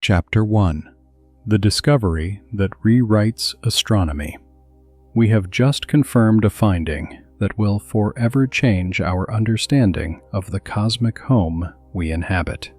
Chapter 1: The Discovery That Rewrites Astronomy. We have just confirmed a finding that will forever change our understanding of the cosmic home we inhabit.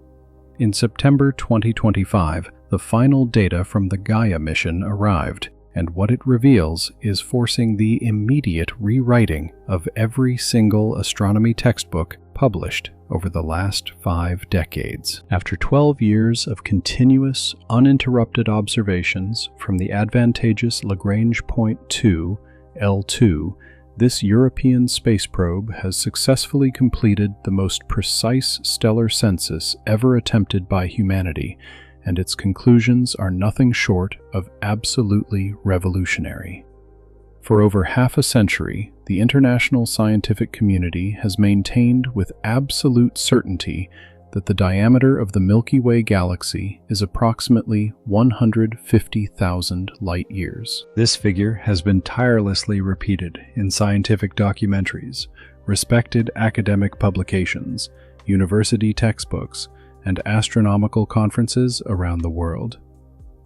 In September 2025, the final data from the Gaia mission arrived, and what it reveals is forcing the immediate rewriting of every single astronomy textbook published over the last 5 decades. After 12 years of continuous, uninterrupted observations from the advantageous Lagrange point 2, L2, this European space probe has successfully completed the most precise stellar census ever attempted by humanity, and its conclusions are nothing short of absolutely revolutionary. For over half a century, the international scientific community has maintained with absolute certainty that the diameter of the Milky Way galaxy is approximately 150,000 light-years. This figure has been tirelessly repeated in scientific documentaries, respected academic publications, university textbooks, and astronomical conferences around the world.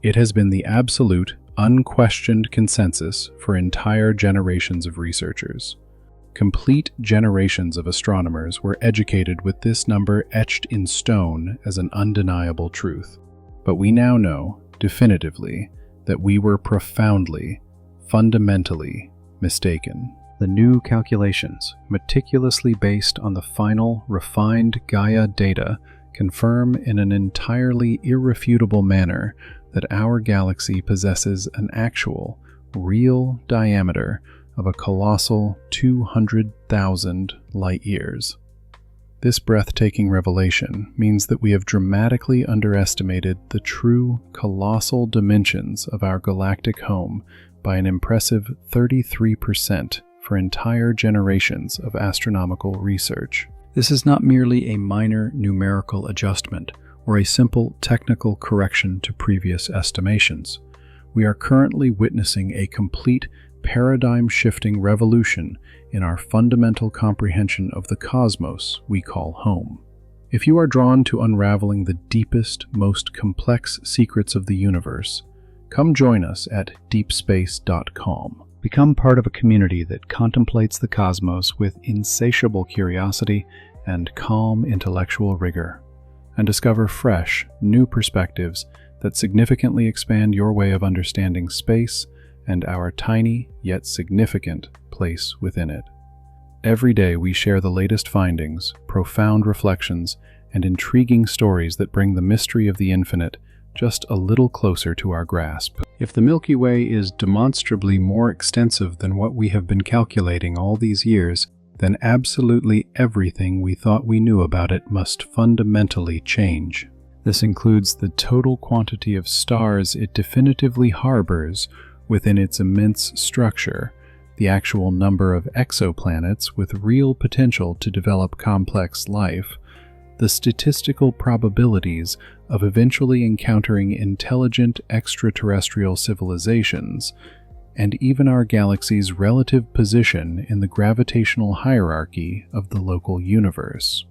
It has been the absolute, unquestioned consensus for entire generations of researchers. Complete generations of astronomers were educated with this number etched in stone as an undeniable truth. But we now know, definitively, that we were profoundly, fundamentally mistaken. The new calculations, meticulously based on the final, refined Gaia data, confirm in an entirely irrefutable manner that our galaxy possesses an actual, real diameter of a colossal 200,000 light-years. This breathtaking revelation means that we have dramatically underestimated the true colossal dimensions of our galactic home by an impressive 33% for entire generations of astronomical research. This is not merely a minor numerical adjustment or a simple technical correction to previous estimations. We are currently witnessing a complete paradigm-shifting revolution in our fundamental comprehension of the cosmos we call home. If you are drawn to unraveling the deepest, most complex secrets of the universe, come join us at deepspace.com. Become part of a community that contemplates the cosmos with insatiable curiosity and calm intellectual rigor, and discover fresh, new perspectives that significantly expand your way of understanding space and our tiny yet significant place within it. Every day we share the latest findings, profound reflections, and intriguing stories that bring the mystery of the infinite just a little closer to our grasp. If the Milky Way is demonstrably more extensive than what we have been calculating all these years, then absolutely everything we thought we knew about it must fundamentally change. This includes the total quantity of stars it definitively harbors within its immense structure, the actual number of exoplanets with real potential to develop complex life, the statistical probabilities of eventually encountering intelligent extraterrestrial civilizations, and even our galaxy's relative position in the gravitational hierarchy of the local universe.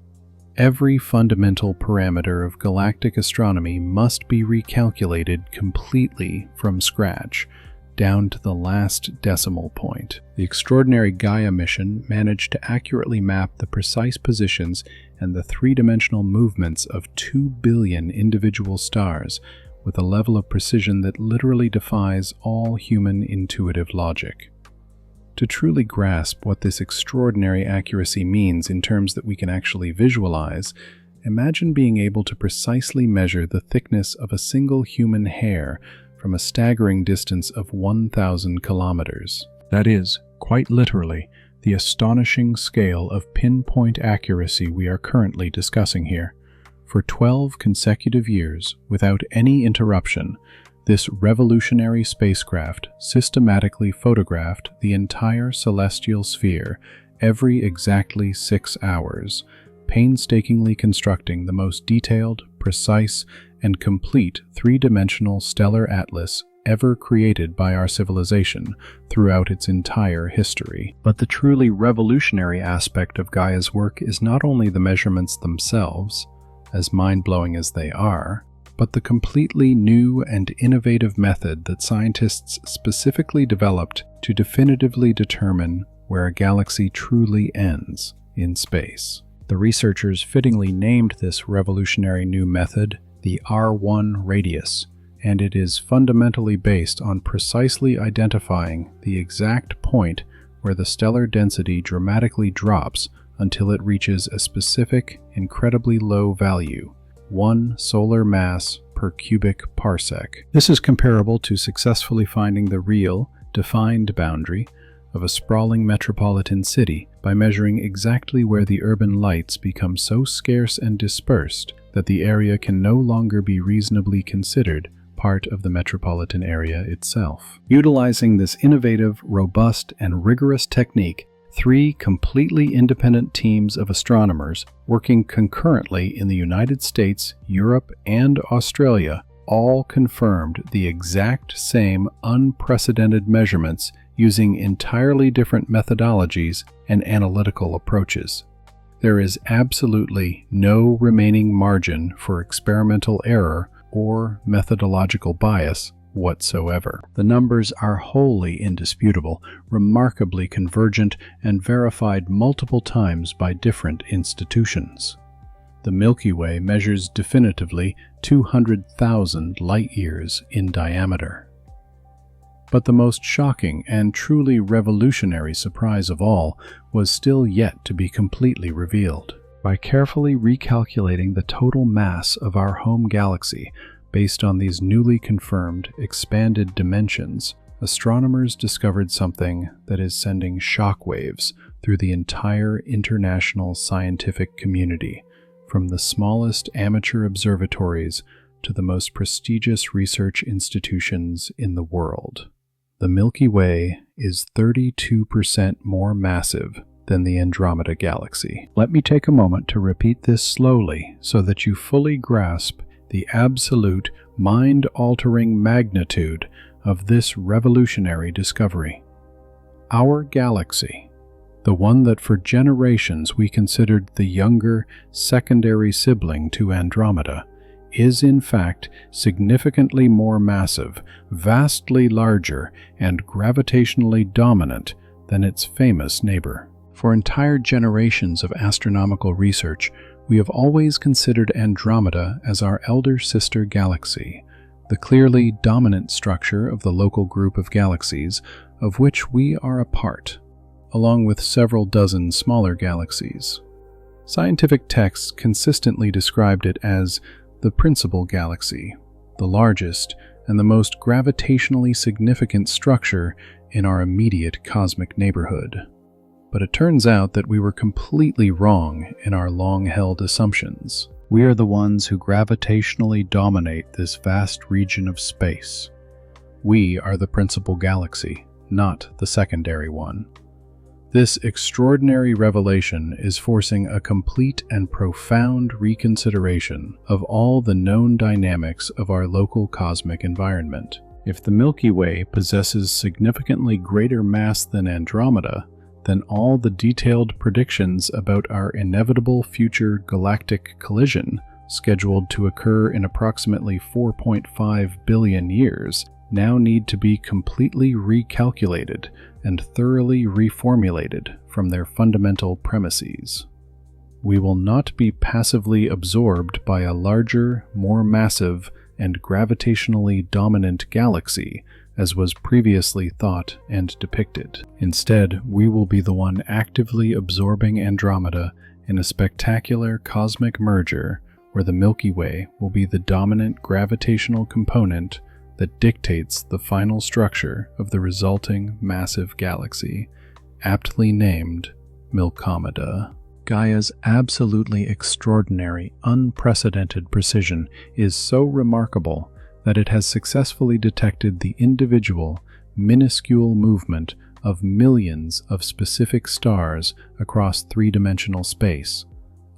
Every fundamental parameter of galactic astronomy must be recalculated completely from scratch, down to the last decimal point. The extraordinary Gaia mission managed to accurately map the precise positions and the three-dimensional movements of 2 billion individual stars with a level of precision that literally defies all human intuitive logic. To truly grasp what this extraordinary accuracy means in terms that we can actually visualize, imagine being able to precisely measure the thickness of a single human hair from a staggering distance of 1,000 kilometers. That is, quite literally, the astonishing scale of pinpoint accuracy we are currently discussing here. For 12 consecutive years, without any interruption, this revolutionary spacecraft systematically photographed the entire celestial sphere every exactly 6 hours, painstakingly constructing the most detailed, precise, and complete three-dimensional stellar atlas ever created by our civilization throughout its entire history. But the truly revolutionary aspect of Gaia's work is not only the measurements themselves, as mind-blowing as they are, but the completely new and innovative method that scientists specifically developed to definitively determine where a galaxy truly ends in space. The researchers fittingly named this revolutionary new method the R1 radius, and it is fundamentally based on precisely identifying the exact point where the stellar density dramatically drops until it reaches a specific, incredibly low value, 1 solar mass per cubic parsec. This is comparable to successfully finding the real, defined boundary of a sprawling metropolitan city by measuring exactly where the urban lights become so scarce and dispersed that the area can no longer be reasonably considered part of the metropolitan area itself. Utilizing this innovative, robust, and rigorous technique, 3 completely independent teams of astronomers working concurrently in the United States, Europe, and Australia all confirmed the exact same unprecedented measurements using entirely different methodologies and analytical approaches. There is absolutely no remaining margin for experimental error or methodological bias whatsoever. The numbers are wholly indisputable, remarkably convergent, and verified multiple times by different institutions. The Milky Way measures definitively 200,000 light-years in diameter. But the most shocking and truly revolutionary surprise of all was still yet to be completely revealed. By carefully recalculating the total mass of our home galaxy based on these newly confirmed expanded dimensions, astronomers discovered something that is sending shockwaves through the entire international scientific community, from the smallest amateur observatories to the most prestigious research institutions in the world. The Milky Way is 32% more massive than the Andromeda galaxy. Let me take a moment to repeat this slowly so that you fully grasp the absolute, mind-altering magnitude of this revolutionary discovery. Our galaxy, the one that for generations we considered the younger, secondary sibling to Andromeda, is in fact significantly more massive, vastly larger, and gravitationally dominant than its famous neighbor. For entire generations of astronomical research, we have always considered Andromeda as our elder sister galaxy, the clearly dominant structure of the local group of galaxies of which we are a part, along with several dozen smaller galaxies. Scientific texts consistently described it as the principal galaxy, the largest and the most gravitationally significant structure in our immediate cosmic neighborhood. But it turns out that we were completely wrong in our long-held assumptions. We are the ones who gravitationally dominate this vast region of space. We are the principal galaxy, not the secondary one. This extraordinary revelation is forcing a complete and profound reconsideration of all the known dynamics of our local cosmic environment. If the Milky Way possesses significantly greater mass than Andromeda, then all the detailed predictions about our inevitable future galactic collision, scheduled to occur in approximately 4.5 billion years, now need to be completely recalculated and thoroughly reformulated from their fundamental premises. We will not be passively absorbed by a larger, more massive, and gravitationally dominant galaxy, as was previously thought and depicted. Instead, we will be the one actively absorbing Andromeda in a spectacular cosmic merger where the Milky Way will be the dominant gravitational component that dictates the final structure of the resulting massive galaxy, aptly named Milkomeda. Gaia's absolutely extraordinary, unprecedented precision is so remarkable that it has successfully detected the individual, minuscule movement of millions of specific stars across three-dimensional space,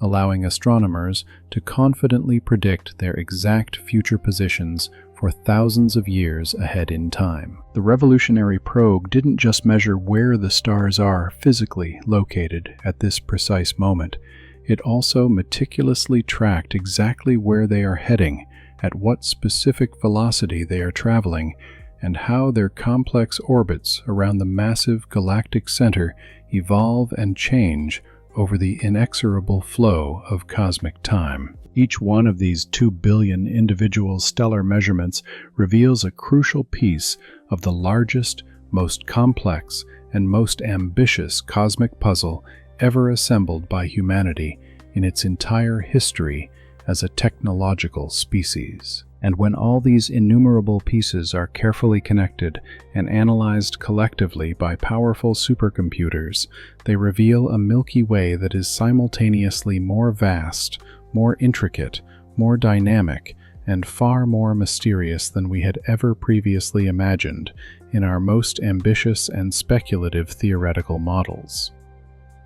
allowing astronomers to confidently predict their exact future positions for thousands of years ahead in time. The revolutionary probe didn't just measure where the stars are physically located at this precise moment, it also meticulously tracked exactly where they are heading at what specific velocity they are traveling, and how their complex orbits around the massive galactic center evolve and change over the inexorable flow of cosmic time. Each one of these 2 billion individual stellar measurements reveals a crucial piece of the largest, most complex, and most ambitious cosmic puzzle ever assembled by humanity in its entire history as a technological species. And when all these innumerable pieces are carefully connected and analyzed collectively by powerful supercomputers, they reveal a Milky Way that is simultaneously more vast, more intricate, more dynamic, and far more mysterious than we had ever previously imagined in our most ambitious and speculative theoretical models.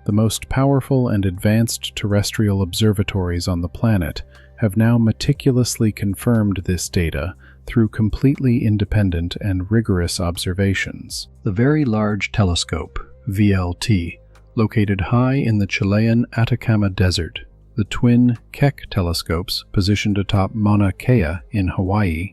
The most powerful and advanced terrestrial observatories on the planet have now meticulously confirmed this data through completely independent and rigorous observations. The Very Large Telescope, VLT, located high in the Chilean Atacama Desert, the twin Keck telescopes positioned atop Mauna Kea in Hawaii,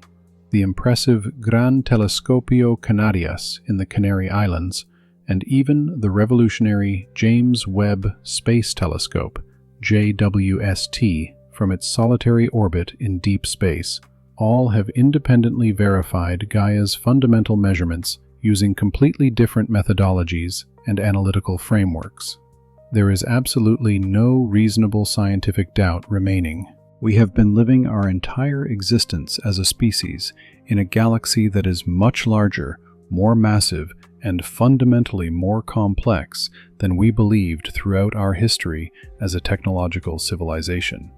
the impressive Gran Telescopio Canarias in the Canary Islands, and even the revolutionary James Webb Space Telescope, JWST, from its solitary orbit in deep space, all have independently verified Gaia's fundamental measurements using completely different methodologies and analytical frameworks. There is absolutely no reasonable scientific doubt remaining. We have been living our entire existence as a species in a galaxy that is much larger, more massive, and fundamentally more complex than we believed throughout our history as a technological civilization.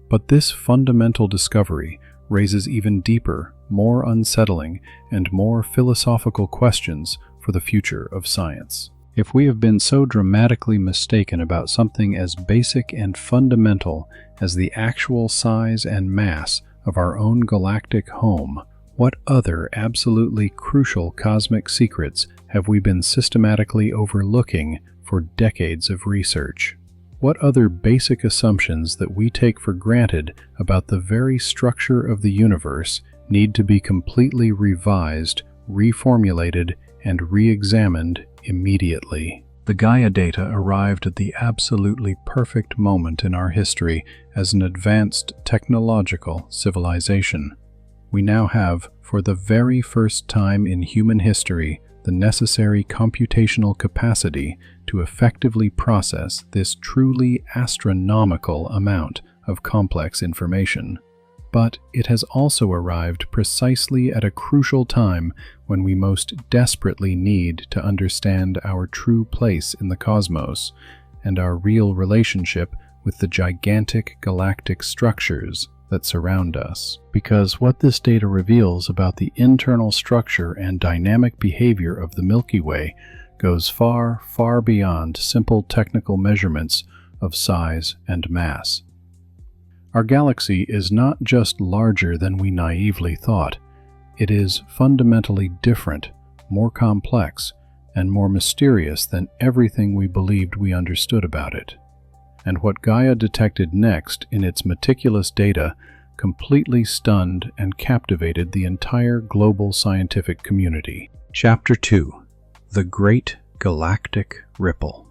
But this fundamental discovery raises even deeper, more unsettling, and more philosophical questions for the future of science. If we have been so dramatically mistaken about something as basic and fundamental as the actual size and mass of our own galactic home, what other absolutely crucial cosmic secrets have we been systematically overlooking for decades of research? What other basic assumptions that we take for granted about the very structure of the universe need to be completely revised, reformulated, and re-examined immediately? The Gaia data arrived at the absolutely perfect moment in our history as an advanced technological civilization. We now have, for the very first time in human history, the necessary computational capacity to effectively process this truly astronomical amount of complex information. But it has also arrived precisely at a crucial time when we most desperately need to understand our true place in the cosmos and our real relationship with the gigantic galactic structures that surround us. Because what this data reveals about the internal structure and dynamic behavior of the Milky Way goes far, far beyond simple technical measurements of size and mass. Our galaxy is not just larger than we naively thought. It is fundamentally different, more complex, and more mysterious than everything we believed we understood about it. And what Gaia detected next in its meticulous data completely stunned and captivated the entire global scientific community. Chapter 2: The Great Galactic Ripple.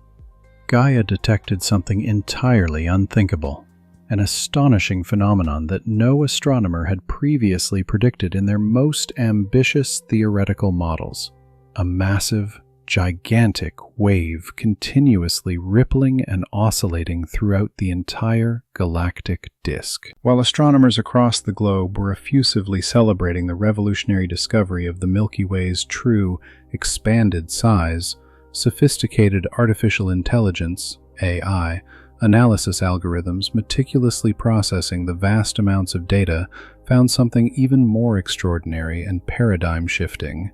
Gaia detected something entirely unthinkable, an astonishing phenomenon that no astronomer had previously predicted in their most ambitious theoretical models. A massive, gigantic wave continuously rippling and oscillating throughout the entire galactic disk. While astronomers across the globe were effusively celebrating the revolutionary discovery of the Milky Way's true, expanded size, sophisticated artificial intelligence, AI, analysis algorithms meticulously processing the vast amounts of data found something even more extraordinary and paradigm-shifting,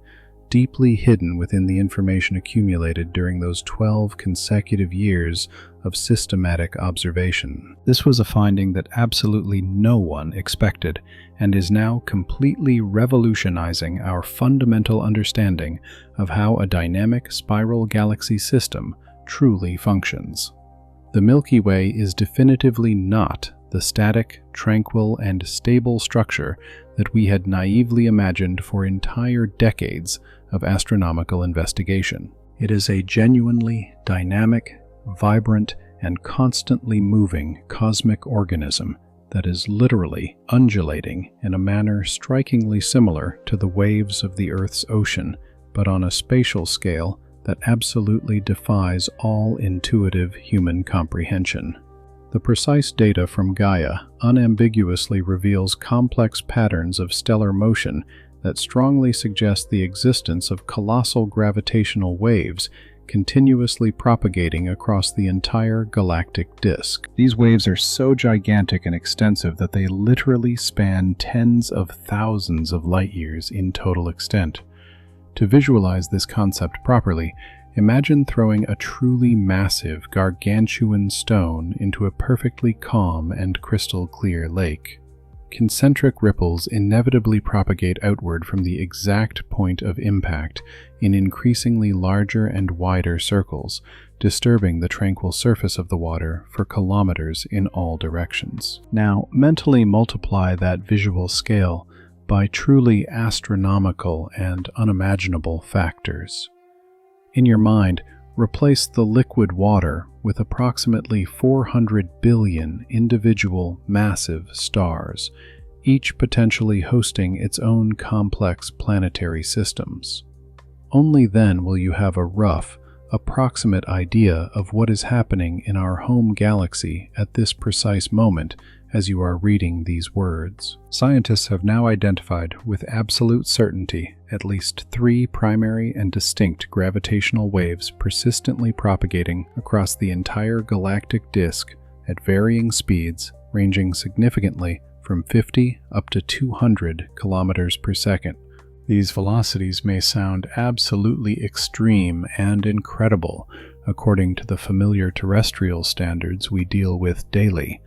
deeply hidden within the information accumulated during those 12 consecutive years of systematic observation. This was a finding that absolutely no one expected, and is now completely revolutionizing our fundamental understanding of how a dynamic spiral galaxy system truly functions. The Milky Way is definitively not the static, tranquil, and stable structure that we had naively imagined for entire decades of astronomical investigation. It is a genuinely dynamic, vibrant, and constantly moving cosmic organism that is literally undulating in a manner strikingly similar to the waves of the Earth's ocean, but on a spatial scale that absolutely defies all intuitive human comprehension. The precise data from Gaia unambiguously reveals complex patterns of stellar motion that strongly suggest the existence of colossal gravitational waves continuously propagating across the entire galactic disk. These waves are so gigantic and extensive that they literally span tens of thousands of light years in total extent. To visualize this concept properly, imagine throwing a truly massive, gargantuan stone into a perfectly calm and crystal clear lake. Concentric ripples inevitably propagate outward from the exact point of impact in increasingly larger and wider circles, disturbing the tranquil surface of the water for kilometers in all directions. Now, mentally multiply that visual scale by truly astronomical and unimaginable factors. In your mind, replace the liquid water with approximately 400 billion individual massive stars, each potentially hosting its own complex planetary systems. Only then will you have a rough, approximate idea of what is happening in our home galaxy at this precise moment as you are reading these words. Scientists have now identified with absolute certainty at least 3 primary and distinct gravitational waves persistently propagating across the entire galactic disk at varying speeds ranging significantly from 50 up to 200 kilometers per second. These velocities may sound absolutely extreme and incredible according to the familiar terrestrial standards we deal with daily,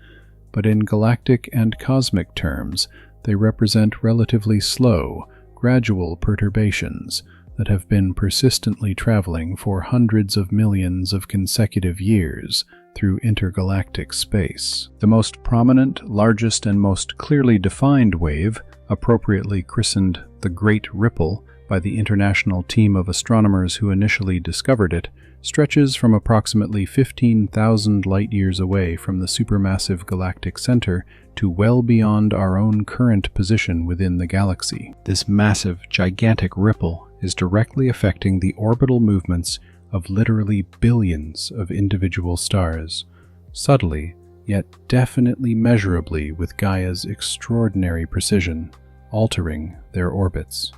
but in galactic and cosmic terms, they represent relatively slow, gradual perturbations that have been persistently traveling for hundreds of millions of consecutive years through intergalactic space. The most prominent, largest, and most clearly defined wave, appropriately christened the Great Ripple by the international team of astronomers who initially discovered it, stretches from approximately 15,000 light-years away from the supermassive galactic center to well beyond our own current position within the galaxy. This massive, gigantic ripple is directly affecting the orbital movements of literally billions of individual stars, subtly, yet definitely measurably with Gaia's extraordinary precision, altering their orbits.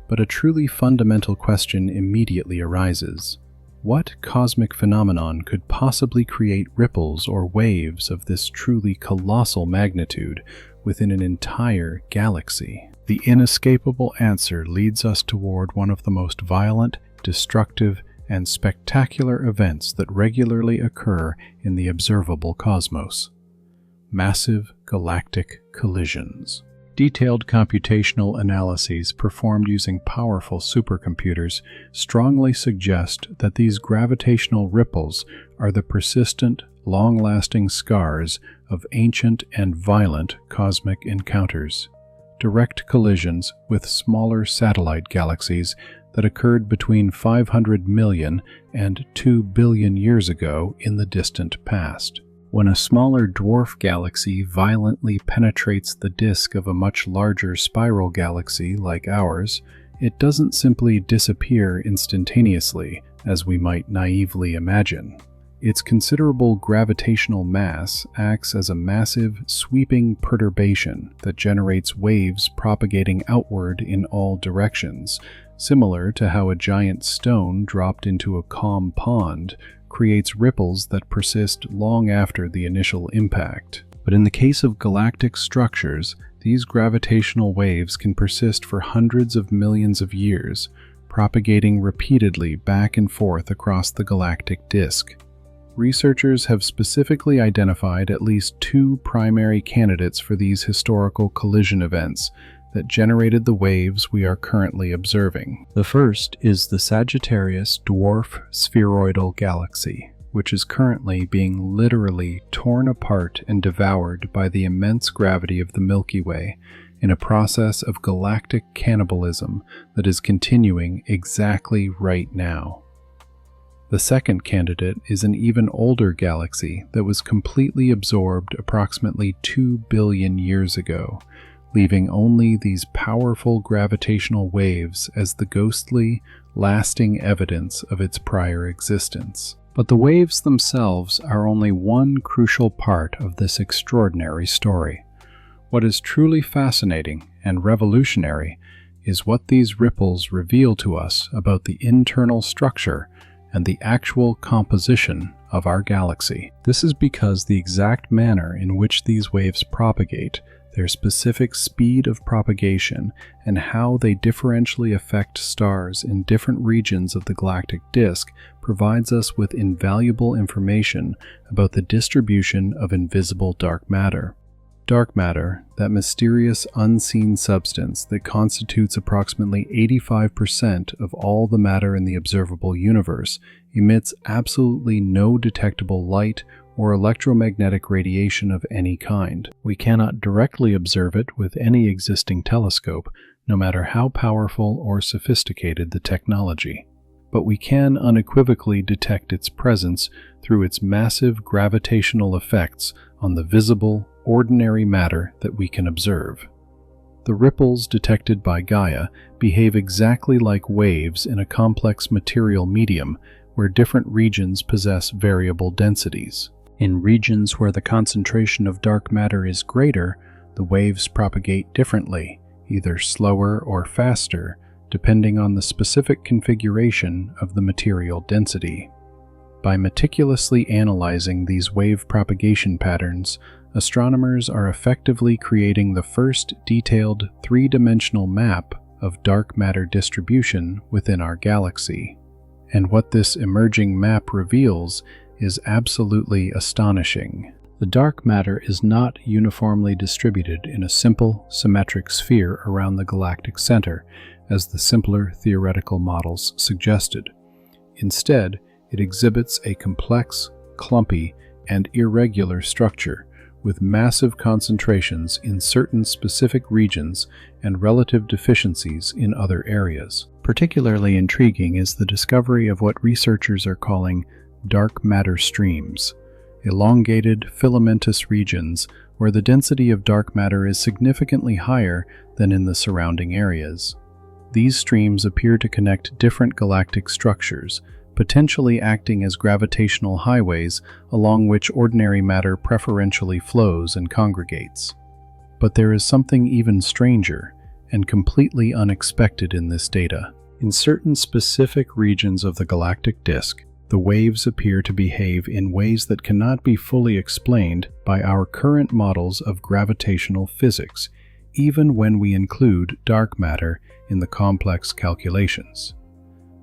But a truly fundamental question immediately arises. What cosmic phenomenon could possibly create ripples or waves of this truly colossal magnitude within an entire galaxy? The inescapable answer leads us toward one of the most violent, destructive, and spectacular events that regularly occur in the observable cosmos: massive galactic collisions. Detailed computational analyses performed using powerful supercomputers strongly suggest that these gravitational ripples are the persistent, long-lasting scars of ancient and violent cosmic encounters, direct collisions with smaller satellite galaxies that occurred between 500 million and 2 billion years ago in the distant past. When a smaller dwarf galaxy violently penetrates the disk of a much larger spiral galaxy like ours, it doesn't simply disappear instantaneously, as we might naively imagine. Its considerable gravitational mass acts as a massive, sweeping perturbation that generates waves propagating outward in all directions, similar to how a giant stone dropped into a calm pond creates ripples that persist long after the initial impact. But in the case of galactic structures, these gravitational waves can persist for hundreds of millions of years, propagating repeatedly back and forth across the galactic disk. Researchers have specifically identified at least 2 primary candidates for these historical collision events that generated the waves we are currently observing. The first is the Sagittarius dwarf spheroidal galaxy, which is currently being literally torn apart and devoured by the immense gravity of the Milky Way in a process of galactic cannibalism that is continuing exactly right now. The second candidate is an even older galaxy that was completely absorbed approximately 2 billion years ago, leaving only these powerful gravitational waves as the ghostly, lasting evidence of its prior existence. But the waves themselves are only one crucial part of this extraordinary story. What is truly fascinating and revolutionary is what these ripples reveal to us about the internal structure and the actual composition of our galaxy. This is because the exact manner in which these waves propagate, their specific speed of propagation, and how they differentially affect stars in different regions of the galactic disk provides us with invaluable information about the distribution of invisible dark matter. Dark matter, that mysterious unseen substance that constitutes approximately 85% of all the matter in the observable universe, emits absolutely no detectable light or electromagnetic radiation of any kind. We cannot directly observe it with any existing telescope, no matter how powerful or sophisticated the technology. But we can unequivocally detect its presence through its massive gravitational effects on the visible, ordinary matter that we can observe. The ripples detected by Gaia behave exactly like waves in a complex material medium where different regions possess variable densities. In regions where the concentration of dark matter is greater, the waves propagate differently, either slower or faster, depending on the specific configuration of the material density. By meticulously analyzing these wave propagation patterns, astronomers are effectively creating the first detailed three-dimensional map of dark matter distribution within our galaxy. And what this emerging map reveals is absolutely astonishing. The dark matter is not uniformly distributed in a simple, symmetric sphere around the galactic center, as the simpler theoretical models suggested. Instead, it exhibits a complex, clumpy, and irregular structure, with massive concentrations in certain specific regions and relative deficiencies in other areas. Particularly intriguing is the discovery of what researchers are calling dark matter streams, elongated filamentous regions where the density of dark matter is significantly higher than in the surrounding areas. These streams appear to connect different galactic structures, potentially acting as gravitational highways along which ordinary matter preferentially flows and congregates. But there is something even stranger and completely unexpected in this data. In certain specific regions of the galactic disk, the waves appear to behave in ways that cannot be fully explained by our current models of gravitational physics, even when we include dark matter in the complex calculations.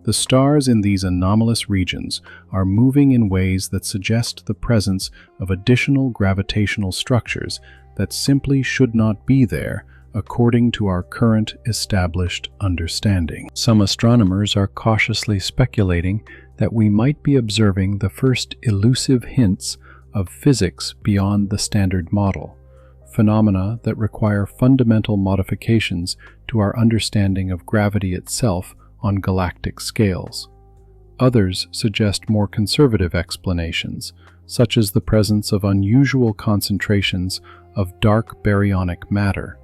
The stars in these anomalous regions are moving in ways that suggest the presence of additional gravitational structures that simply should not be there according to our current established understanding. Some astronomers are cautiously speculating that we might be observing the first elusive hints of physics beyond the standard model, phenomena that require fundamental modifications to our understanding of gravity itself on galactic scales. Others suggest more conservative explanations, such as the presence of unusual concentrations of dark baryonic matter,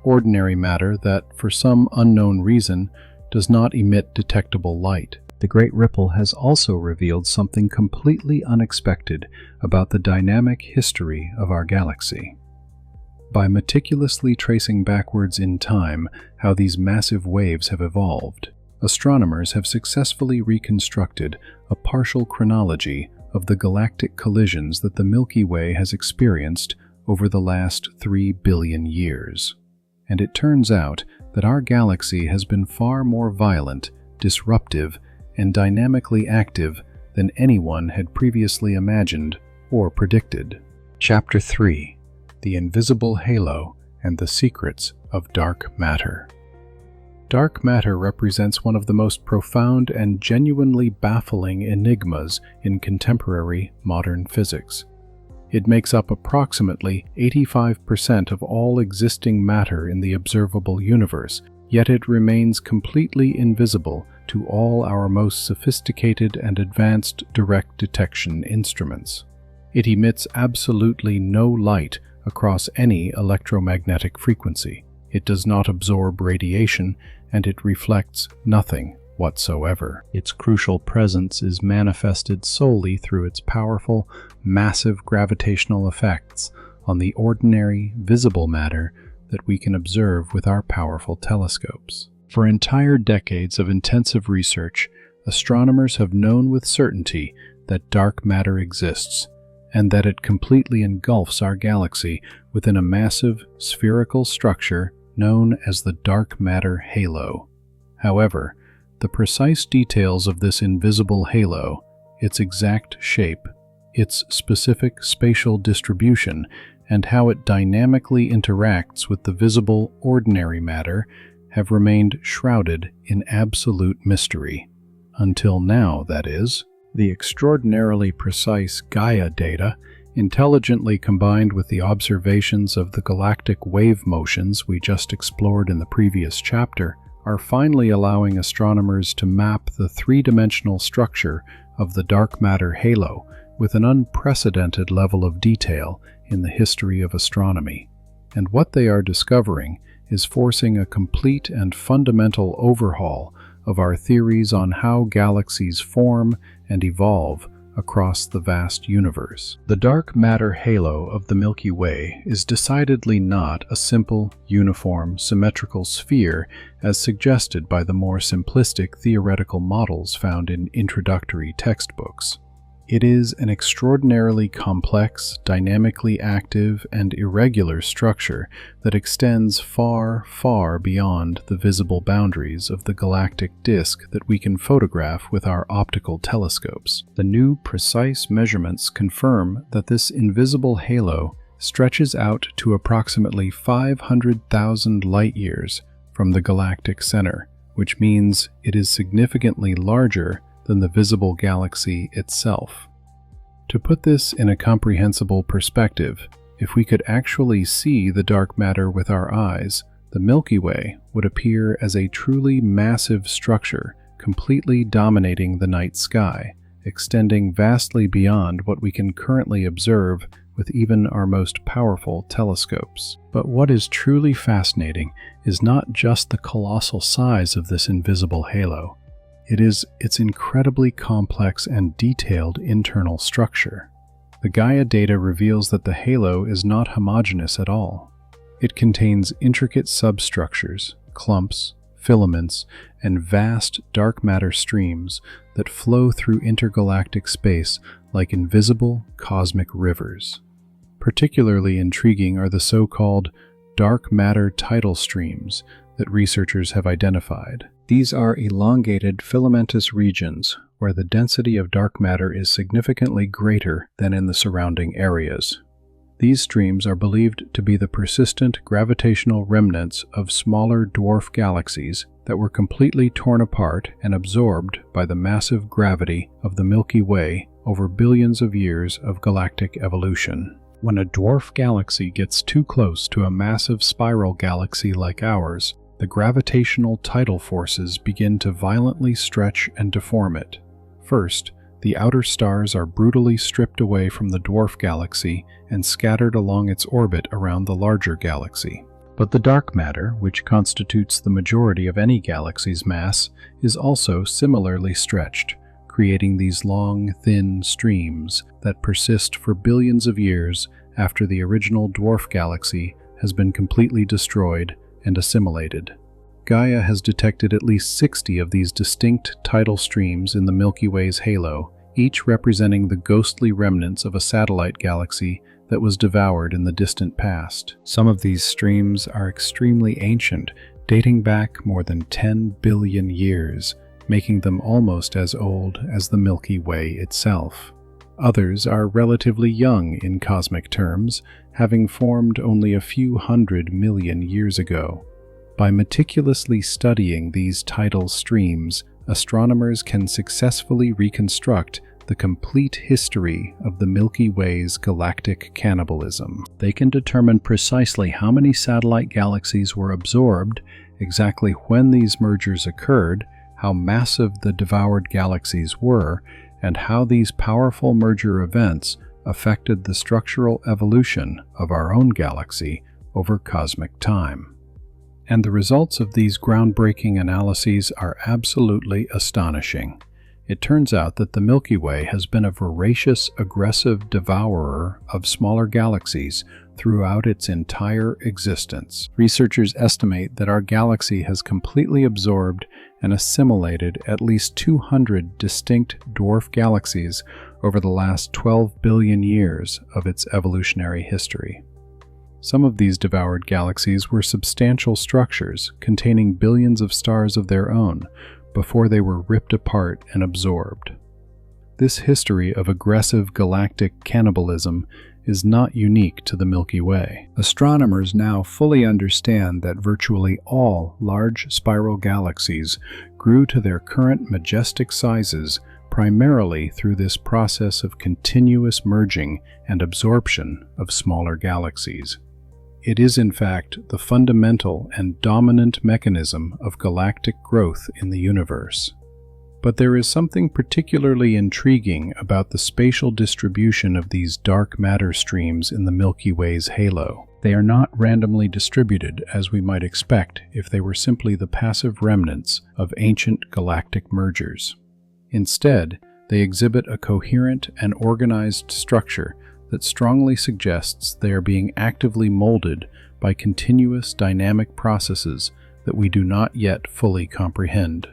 ordinary matter that, for some unknown reason, does not emit detectable light. The Great Ripple has also revealed something completely unexpected about the dynamic history of our galaxy. By meticulously tracing backwards in time how these massive waves have evolved, astronomers have successfully reconstructed a partial chronology of the galactic collisions that the Milky Way has experienced over the last 3 billion years. And it turns out that our galaxy has been far more violent, disruptive, and dynamically active than anyone had previously imagined or predicted. Chapter 3: The Invisible Halo and the Secrets of Dark Matter. Dark matter represents one of the most profound and genuinely baffling enigmas in contemporary modern physics. It makes up approximately 85% of all existing matter in the observable universe, yet it remains completely invisible to all our most sophisticated and advanced direct detection instruments. It emits absolutely no light across any electromagnetic frequency. It does not absorb radiation, and it reflects nothing whatsoever. Its crucial presence is manifested solely through its powerful, massive gravitational effects on the ordinary, visible matter that we can observe with our powerful telescopes. For entire decades of intensive research, astronomers have known with certainty that dark matter exists, and that it completely engulfs our galaxy within a massive, spherical structure known as the dark matter halo. However, the precise details of this invisible halo, its exact shape, its specific spatial distribution, and how it dynamically interacts with the visible ordinary matter have remained shrouded in absolute mystery. Until now, that is. The extraordinarily precise Gaia data, intelligently combined with the observations of the galactic wave motions we just explored in the previous chapter, are finally allowing astronomers to map the three-dimensional structure of the dark matter halo with an unprecedented level of detail in the history of astronomy. And what they are discovering is forcing a complete and fundamental overhaul of our theories on how galaxies form and evolve across the vast universe. The dark matter halo of the Milky Way is decidedly not a simple, uniform, symmetrical sphere as suggested by the more simplistic theoretical models found in introductory textbooks. It is an extraordinarily complex, dynamically active, and irregular structure that extends far, far beyond the visible boundaries of the galactic disk that we can photograph with our optical telescopes. The new, precise measurements confirm that this invisible halo stretches out to approximately 500,000 light-years from the galactic center, which means it is significantly larger than the visible galaxy itself. To put this in a comprehensible perspective, if we could actually see the dark matter with our eyes, the Milky Way would appear as a truly massive structure, completely dominating the night sky, extending vastly beyond what we can currently observe with even our most powerful telescopes. But what is truly fascinating is not just the colossal size of this invisible halo. It is its incredibly complex and detailed internal structure. The Gaia data reveals that the halo is not homogeneous at all. It contains intricate substructures, clumps, filaments, and vast dark matter streams that flow through intergalactic space like invisible cosmic rivers. Particularly intriguing are the so-called dark matter tidal streams that researchers have identified. These are elongated filamentous regions where the density of dark matter is significantly greater than in the surrounding areas. These streams are believed to be the persistent gravitational remnants of smaller dwarf galaxies that were completely torn apart and absorbed by the massive gravity of the Milky Way over billions of years of galactic evolution. When a dwarf galaxy gets too close to a massive spiral galaxy like ours, the gravitational tidal forces begin to violently stretch and deform it. First, the outer stars are brutally stripped away from the dwarf galaxy and scattered along its orbit around the larger galaxy. But the dark matter, which constitutes the majority of any galaxy's mass, is also similarly stretched, creating these long, thin streams that persist for billions of years after the original dwarf galaxy has been completely destroyed and assimilated. Gaia has detected at least 60 of these distinct tidal streams in the Milky Way's halo, each representing the ghostly remnants of a satellite galaxy that was devoured in the distant past. Some of these streams are extremely ancient, dating back more than 10 billion years, making them almost as old as the Milky Way itself. Others are relatively young in cosmic terms, having formed only a few 100 million years ago. By meticulously studying these tidal streams, astronomers can successfully reconstruct the complete history of the Milky Way's galactic cannibalism. They can determine precisely how many satellite galaxies were absorbed, exactly when these mergers occurred, how massive the devoured galaxies were, and how these powerful merger events affected the structural evolution of our own galaxy over cosmic time. And the results of these groundbreaking analyses are absolutely astonishing. It turns out that the Milky Way has been a voracious, aggressive devourer of smaller galaxies throughout its entire existence. Researchers estimate that our galaxy has completely absorbed and assimilated at least 200 distinct dwarf galaxies over the last 12 billion years of its evolutionary history. Some of these devoured galaxies were substantial structures containing billions of stars of their own before they were ripped apart and absorbed. This history of aggressive galactic cannibalism is not unique to the Milky Way. Astronomers now fully understand that virtually all large spiral galaxies grew to their current majestic sizes primarily through this process of continuous merging and absorption of smaller galaxies. It is, in fact, the fundamental and dominant mechanism of galactic growth in the universe. But there is something particularly intriguing about the spatial distribution of these dark matter streams in the Milky Way's halo. They are not randomly distributed, as we might expect if they were simply the passive remnants of ancient galactic mergers. Instead, they exhibit a coherent and organized structure that strongly suggests they are being actively molded by continuous dynamic processes that we do not yet fully comprehend.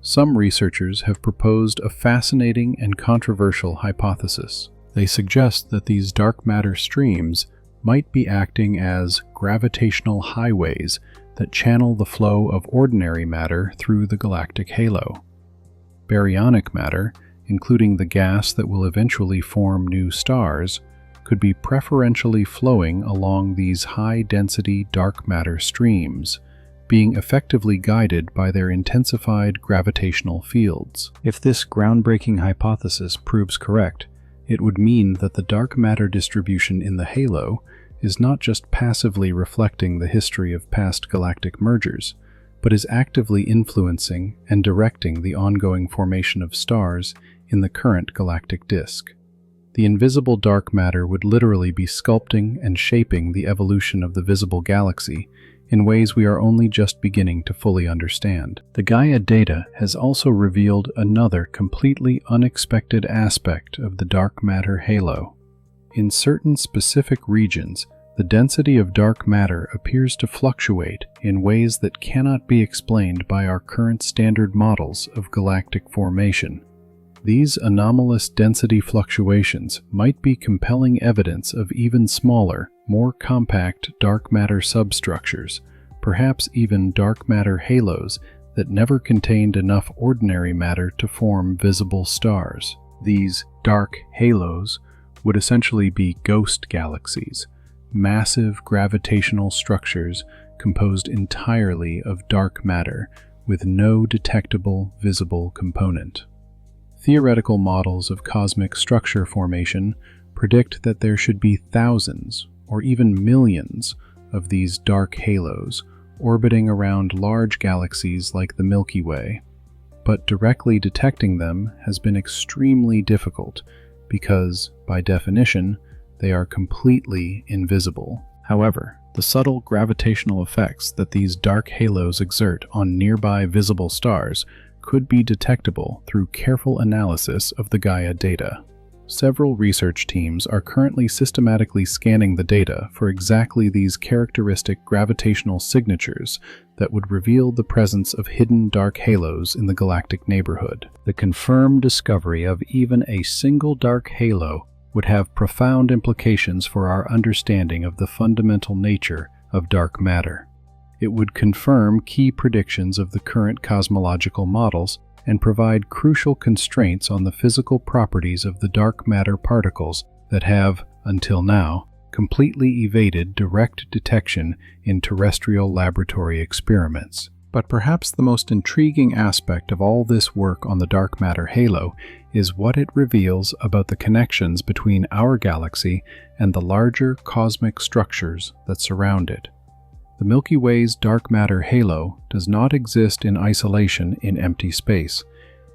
Some researchers have proposed a fascinating and controversial hypothesis. They suggest that these dark matter streams might be acting as gravitational highways that channel the flow of ordinary matter through the galactic halo. Baryonic matter, including the gas that will eventually form new stars, could be preferentially flowing along these high-density dark matter streams, being effectively guided by their intensified gravitational fields. If this groundbreaking hypothesis proves correct, it would mean that the dark matter distribution in the halo is not just passively reflecting the history of past galactic mergers, but is actively influencing and directing the ongoing formation of stars in the current galactic disk. The invisible dark matter would literally be sculpting and shaping the evolution of the visible galaxy in ways we are only just beginning to fully understand. The Gaia data has also revealed another completely unexpected aspect of the dark matter halo. In certain specific regions, the density of dark matter appears to fluctuate in ways that cannot be explained by our current standard models of galactic formation. These anomalous density fluctuations might be compelling evidence of even smaller, more compact dark matter substructures, perhaps even dark matter halos that never contained enough ordinary matter to form visible stars. These dark halos would essentially be ghost galaxies, massive gravitational structures composed entirely of dark matter with no detectable visible component. Theoretical models of cosmic structure formation predict that there should be thousands or even millions of these dark halos orbiting around large galaxies like the Milky Way, but directly detecting them has been extremely difficult because, by definition, they are completely invisible. However, the subtle gravitational effects that these dark halos exert on nearby visible stars could be detectable through careful analysis of the Gaia data. Several research teams are currently systematically scanning the data for exactly these characteristic gravitational signatures that would reveal the presence of hidden dark halos in the galactic neighborhood. The confirmed discovery of even a single dark halo would have profound implications for our understanding of the fundamental nature of dark matter. It would confirm key predictions of the current cosmological models and provide crucial constraints on the physical properties of the dark matter particles that have, until now, completely evaded direct detection in terrestrial laboratory experiments. But perhaps the most intriguing aspect of all this work on the dark matter halo is what it reveals about the connections between our galaxy and the larger cosmic structures that surround it. The Milky Way's dark matter halo does not exist in isolation in empty space.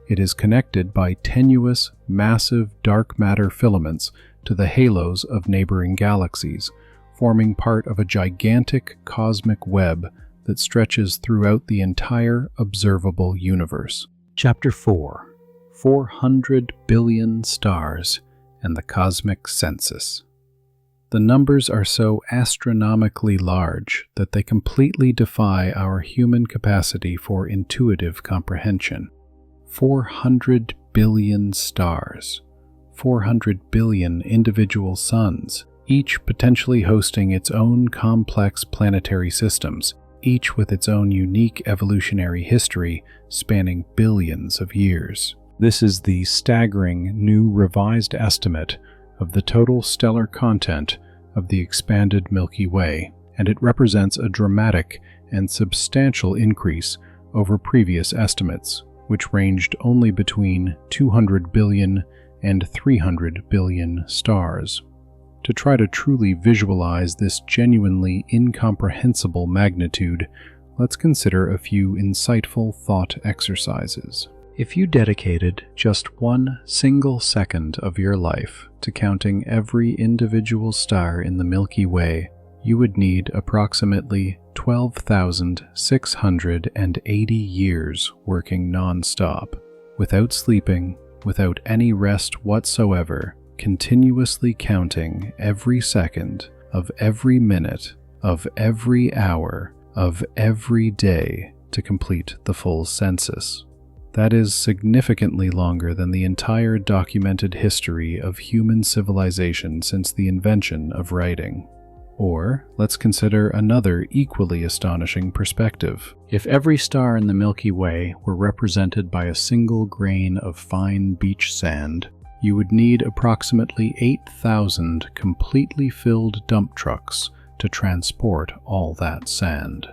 It is connected by tenuous, massive dark matter filaments to the halos of neighboring galaxies, forming part of a gigantic cosmic web that stretches throughout the entire observable universe. Chapter 4: 400 billion stars and the cosmic census. The numbers are so astronomically large that they completely defy our human capacity for intuitive comprehension. 400 billion stars, 400 billion individual suns, each potentially hosting its own complex planetary systems, each with its own unique evolutionary history spanning billions of years. This is the staggering new revised estimate of the total stellar content of the expanded Milky Way, and it represents a dramatic and substantial increase over previous estimates, which ranged only between 200 billion and 300 billion stars. To try to truly visualize this genuinely incomprehensible magnitude, let's consider a few insightful thought exercises. If you dedicated just one single second of your life to counting every individual star in the Milky Way, you would need approximately 12,680 years working non-stop, without sleeping, without any rest whatsoever, continuously counting every second of every minute of every hour of every day to complete the full census. That is significantly longer than the entire documented history of human civilization since the invention of writing. Or, let's consider another equally astonishing perspective. If every star in the Milky Way were represented by a single grain of fine beach sand, you would need approximately 8,000 completely filled dump trucks to transport all that sand.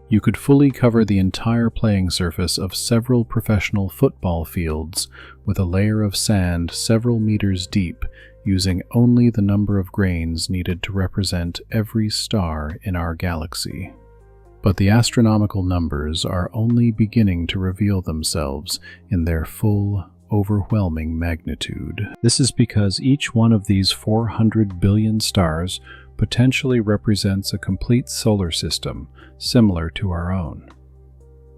You could fully cover the entire playing surface of several professional football fields with a layer of sand several meters deep, using only the number of grains needed to represent every star in our galaxy. But the astronomical numbers are only beginning to reveal themselves in their full, overwhelming magnitude. This is because each one of these 400 billion stars potentially represents a complete solar system similar to our own.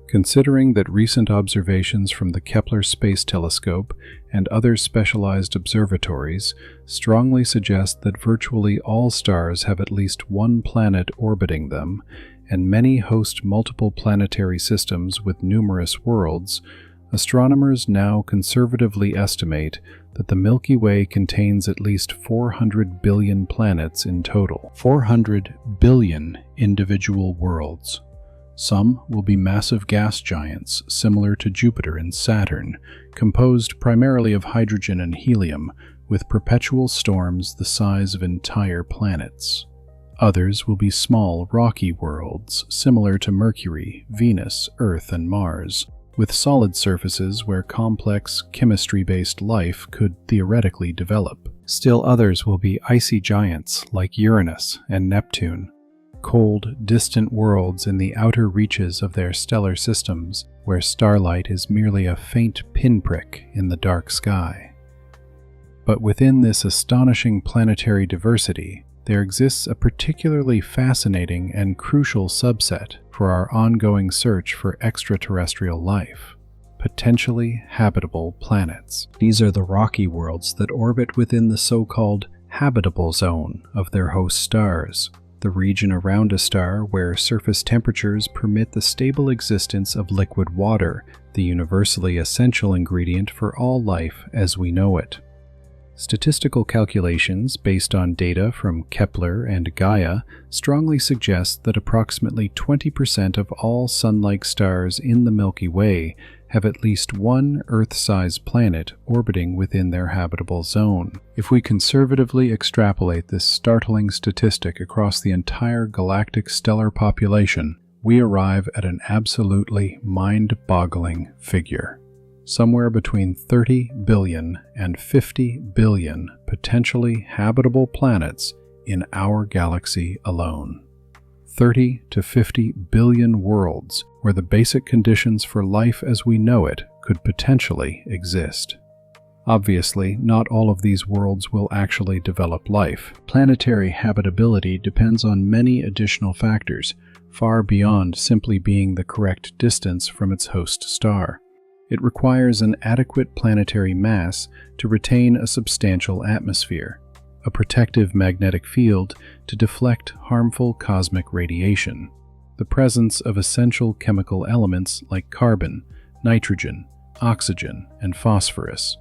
Considering that recent observations from the Kepler Space Telescope and other specialized observatories strongly suggest that virtually all stars have at least one planet orbiting them, and many host multiple planetary systems with numerous worlds, astronomers now conservatively estimate that the Milky Way contains at least 400 billion planets in total. 400 billion individual worlds. Some will be massive gas giants similar to Jupiter and Saturn, composed primarily of hydrogen and helium, with perpetual storms the size of entire planets. Others will be small, rocky worlds similar to Mercury, Venus, Earth, and Mars, with solid surfaces where complex chemistry-based life could theoretically develop. Still others will be icy giants like Uranus and Neptune, cold, distant worlds in the outer reaches of their stellar systems where starlight is merely a faint pinprick in the dark sky. But within this astonishing planetary diversity, there exists a particularly fascinating and crucial subset for our ongoing search for extraterrestrial life: potentially habitable planets. These are the rocky worlds that orbit within the so-called habitable zone of their host stars, the region around a star where surface temperatures permit the stable existence of liquid water, the universally essential ingredient for all life as we know it. Statistical calculations based on data from Kepler and Gaia strongly suggest that approximately 20% of all Sun-like stars in the Milky Way have at least one Earth-sized planet orbiting within their habitable zone. If we conservatively extrapolate this startling statistic across the entire galactic stellar population, we arrive at an absolutely mind-boggling figure. Somewhere between 30 billion and 50 billion potentially habitable planets in our galaxy alone. 30 to 50 billion worlds where the basic conditions for life as we know it could potentially exist. Obviously, not all of these worlds will actually develop life. Planetary habitability depends on many additional factors, far beyond simply being the correct distance from its host star. It requires an adequate planetary mass to retain a substantial atmosphere, a protective magnetic field to deflect harmful cosmic radiation, the presence of essential chemical elements like carbon, nitrogen, oxygen, and phosphorus,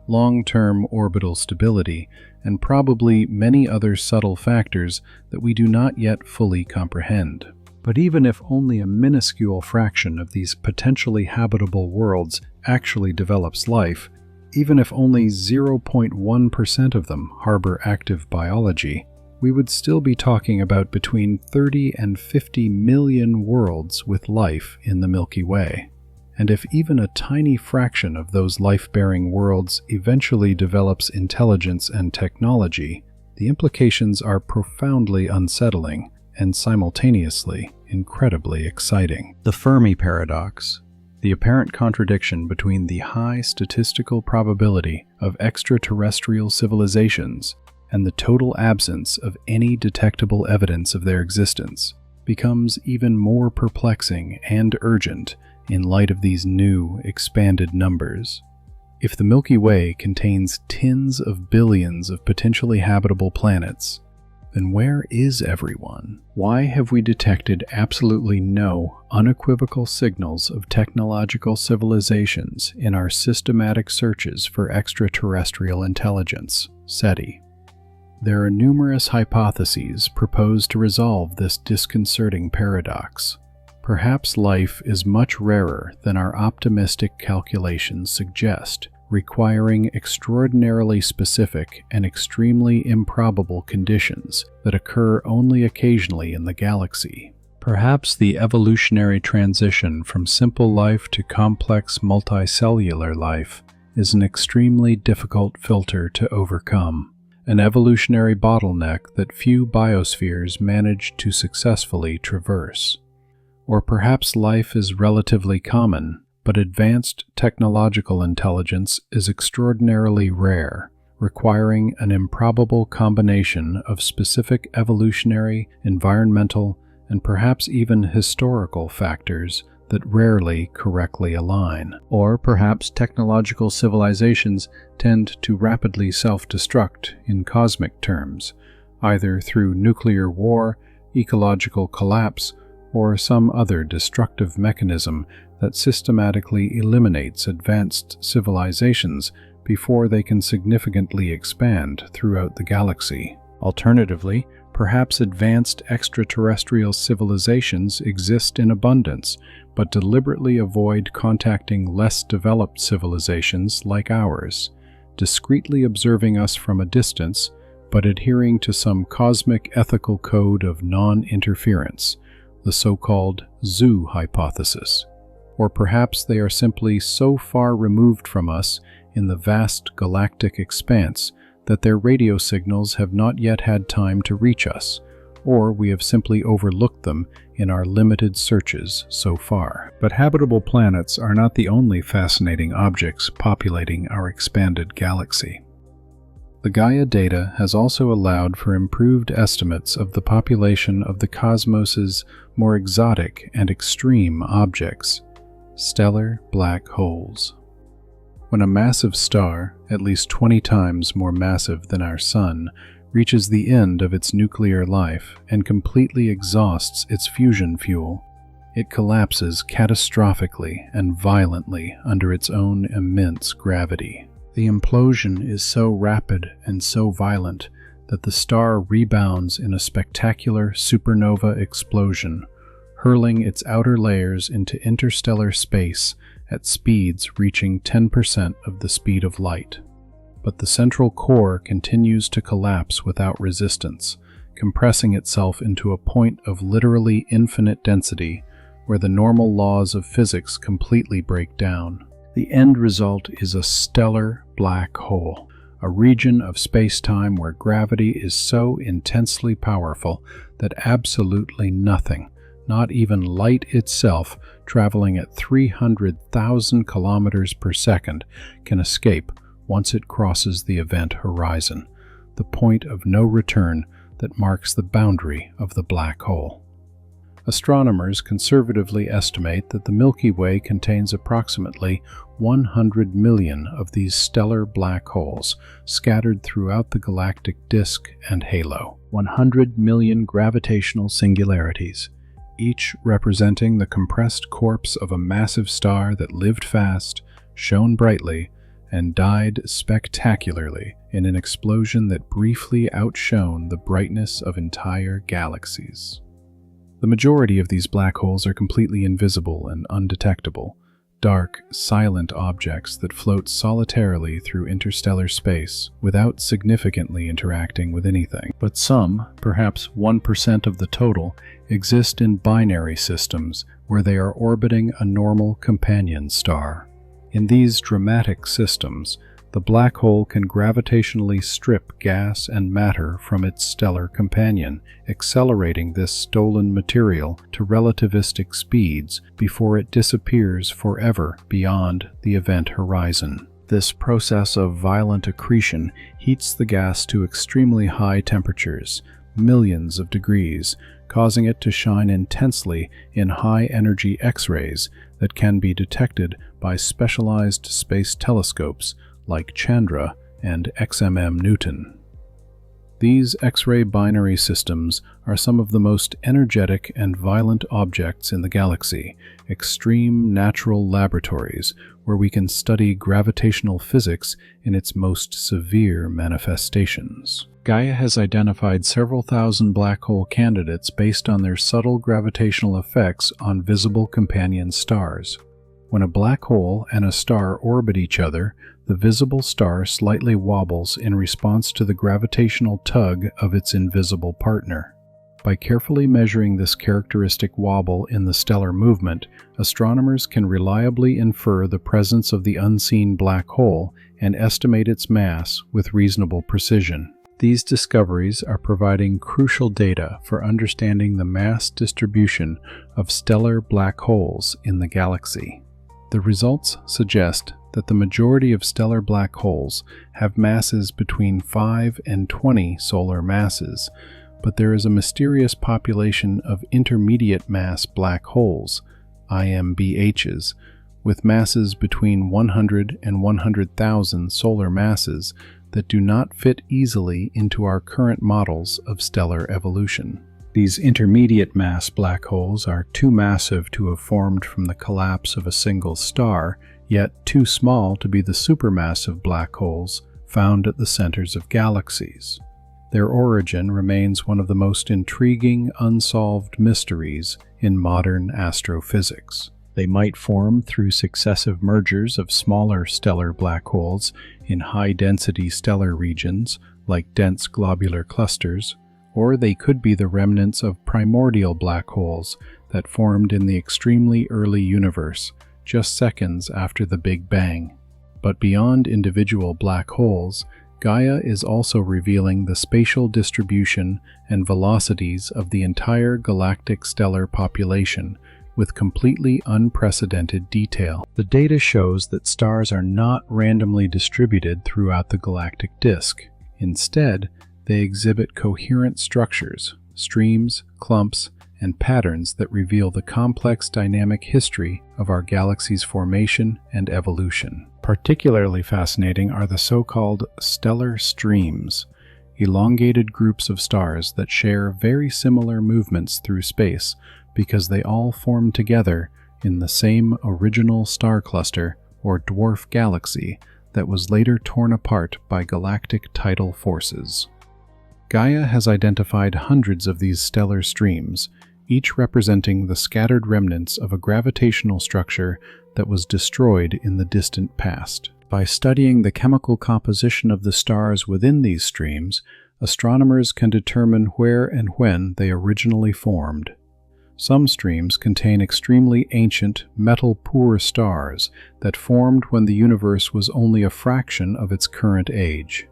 long-term orbital stability, and probably many other subtle factors that we do not yet fully comprehend. But even if only a minuscule fraction of these potentially habitable worlds actually develops life, even if only 0.1% of them harbor active biology, we would still be talking about between 30 and 50 million worlds with life in the Milky Way. And if even a tiny fraction of those life-bearing worlds eventually develops intelligence and technology, the implications are profoundly unsettling and simultaneously incredibly exciting. The Fermi paradox, the apparent contradiction between the high statistical probability of extraterrestrial civilizations and the total absence of any detectable evidence of their existence, becomes even more perplexing and urgent in light of these new, expanded numbers. If the Milky Way contains tens of billions of potentially habitable planets, then where is everyone? Why have we detected absolutely no unequivocal signals of technological civilizations in our systematic searches for extraterrestrial intelligence, SETI? There are numerous hypotheses proposed to resolve this disconcerting paradox. Perhaps life is much rarer than our optimistic calculations suggest, requiring extraordinarily specific and extremely improbable conditions that occur only occasionally in the galaxy. Perhaps the evolutionary transition from simple life to complex multicellular life is an extremely difficult filter to overcome, an evolutionary bottleneck that few biospheres manage to successfully traverse. Or perhaps life is relatively common, but advanced technological intelligence is extraordinarily rare, requiring an improbable combination of specific evolutionary, environmental, and perhaps even historical factors that rarely correctly align. Or perhaps technological civilizations tend to rapidly self-destruct in cosmic terms, either through nuclear war, ecological collapse, or some other destructive mechanism that systematically eliminates advanced civilizations before they can significantly expand throughout the galaxy. Alternatively, perhaps advanced extraterrestrial civilizations exist in abundance, but deliberately avoid contacting less developed civilizations like ours, discreetly observing us from a distance, but adhering to some cosmic ethical code of non-interference, the so-called zoo hypothesis. Or perhaps they are simply so far removed from us in the vast galactic expanse that their radio signals have not yet had time to reach us, or we have simply overlooked them in our limited searches so far. But habitable planets are not the only fascinating objects populating our expanded galaxy. The Gaia data has also allowed for improved estimates of the population of the cosmos's more exotic and extreme objects, stellar black holes. When a massive star, at least 20 times more massive than our Sun, reaches the end of its nuclear life and completely exhausts its fusion fuel, it collapses catastrophically and violently under its own immense gravity. The implosion is so rapid and so violent that the star rebounds in a spectacular supernova explosion, hurling its outer layers into interstellar space at speeds reaching 10% of the speed of light. But the central core continues to collapse without resistance, compressing itself into a point of literally infinite density where the normal laws of physics completely break down. The end result is a stellar black hole, a region of space-time where gravity is so intensely powerful that absolutely nothing, not even light itself, traveling at 300,000 kilometers per second, can escape once it crosses the event horizon, the point of no return that marks the boundary of the black hole. Astronomers conservatively estimate that the Milky Way contains approximately 100 million of these stellar black holes scattered throughout the galactic disk and halo. 100 million gravitational singularities, each representing the compressed corpse of a massive star that lived fast, shone brightly, and died spectacularly in an explosion that briefly outshone the brightness of entire galaxies. The majority of these black holes are completely invisible and undetectable, dark, silent objects that float solitarily through interstellar space without significantly interacting with anything. But some, perhaps 1% of the total, exist in binary systems where they are orbiting a normal companion star. In these dramatic systems, the black hole can gravitationally strip gas and matter from its stellar companion, accelerating this stolen material to relativistic speeds before it disappears forever beyond the event horizon. This process of violent accretion heats the gas to extremely high temperatures, millions of degrees, causing it to shine intensely in high-energy X-rays that can be detected by specialized space telescopes like Chandra and XMM Newton. These X-ray binary systems are some of the most energetic and violent objects in the galaxy, extreme natural laboratories where we can study gravitational physics in its most severe manifestations. Gaia has identified several thousand black hole candidates based on their subtle gravitational effects on visible companion stars. When a black hole and a star orbit each other, the visible star slightly wobbles in response to the gravitational tug of its invisible partner. By carefully measuring this characteristic wobble in the stellar movement, astronomers can reliably infer the presence of the unseen black hole and estimate its mass with reasonable precision. These discoveries are providing crucial data for understanding the mass distribution of stellar black holes in the galaxy. The results suggest that the majority of stellar black holes have masses between 5 and 20 solar masses, but there is a mysterious population of intermediate mass black holes, IMBHs, with masses between 100 and 100,000 solar masses that do not fit easily into our current models of stellar evolution. These intermediate mass black holes are too massive to have formed from the collapse of a single star, yet too small to be the supermassive black holes found at the centers of galaxies. Their origin remains one of the most intriguing unsolved mysteries in modern astrophysics. They might form through successive mergers of smaller stellar black holes in high-density stellar regions, like dense globular clusters, or they could be the remnants of primordial black holes that formed in the extremely early universe, just seconds after the Big Bang. But beyond individual black holes, Gaia is also revealing the spatial distribution and velocities of the entire galactic stellar population with completely unprecedented detail. The data shows that stars are not randomly distributed throughout the galactic disk. Instead, they exhibit coherent structures, streams, clumps, and patterns that reveal the complex dynamic history of our galaxy's formation and evolution. Particularly fascinating are the so-called stellar streams, elongated groups of stars that share very similar movements through space because they all form together in the same original star cluster or dwarf galaxy that was later torn apart by galactic tidal forces. Gaia has identified hundreds of these stellar streams, each representing the scattered remnants of a gravitational structure that was destroyed in the distant past. By studying the chemical composition of the stars within these streams, astronomers can determine where and when they originally formed. Some streams contain extremely ancient, metal-poor stars that formed when the universe was only a fraction of its current age.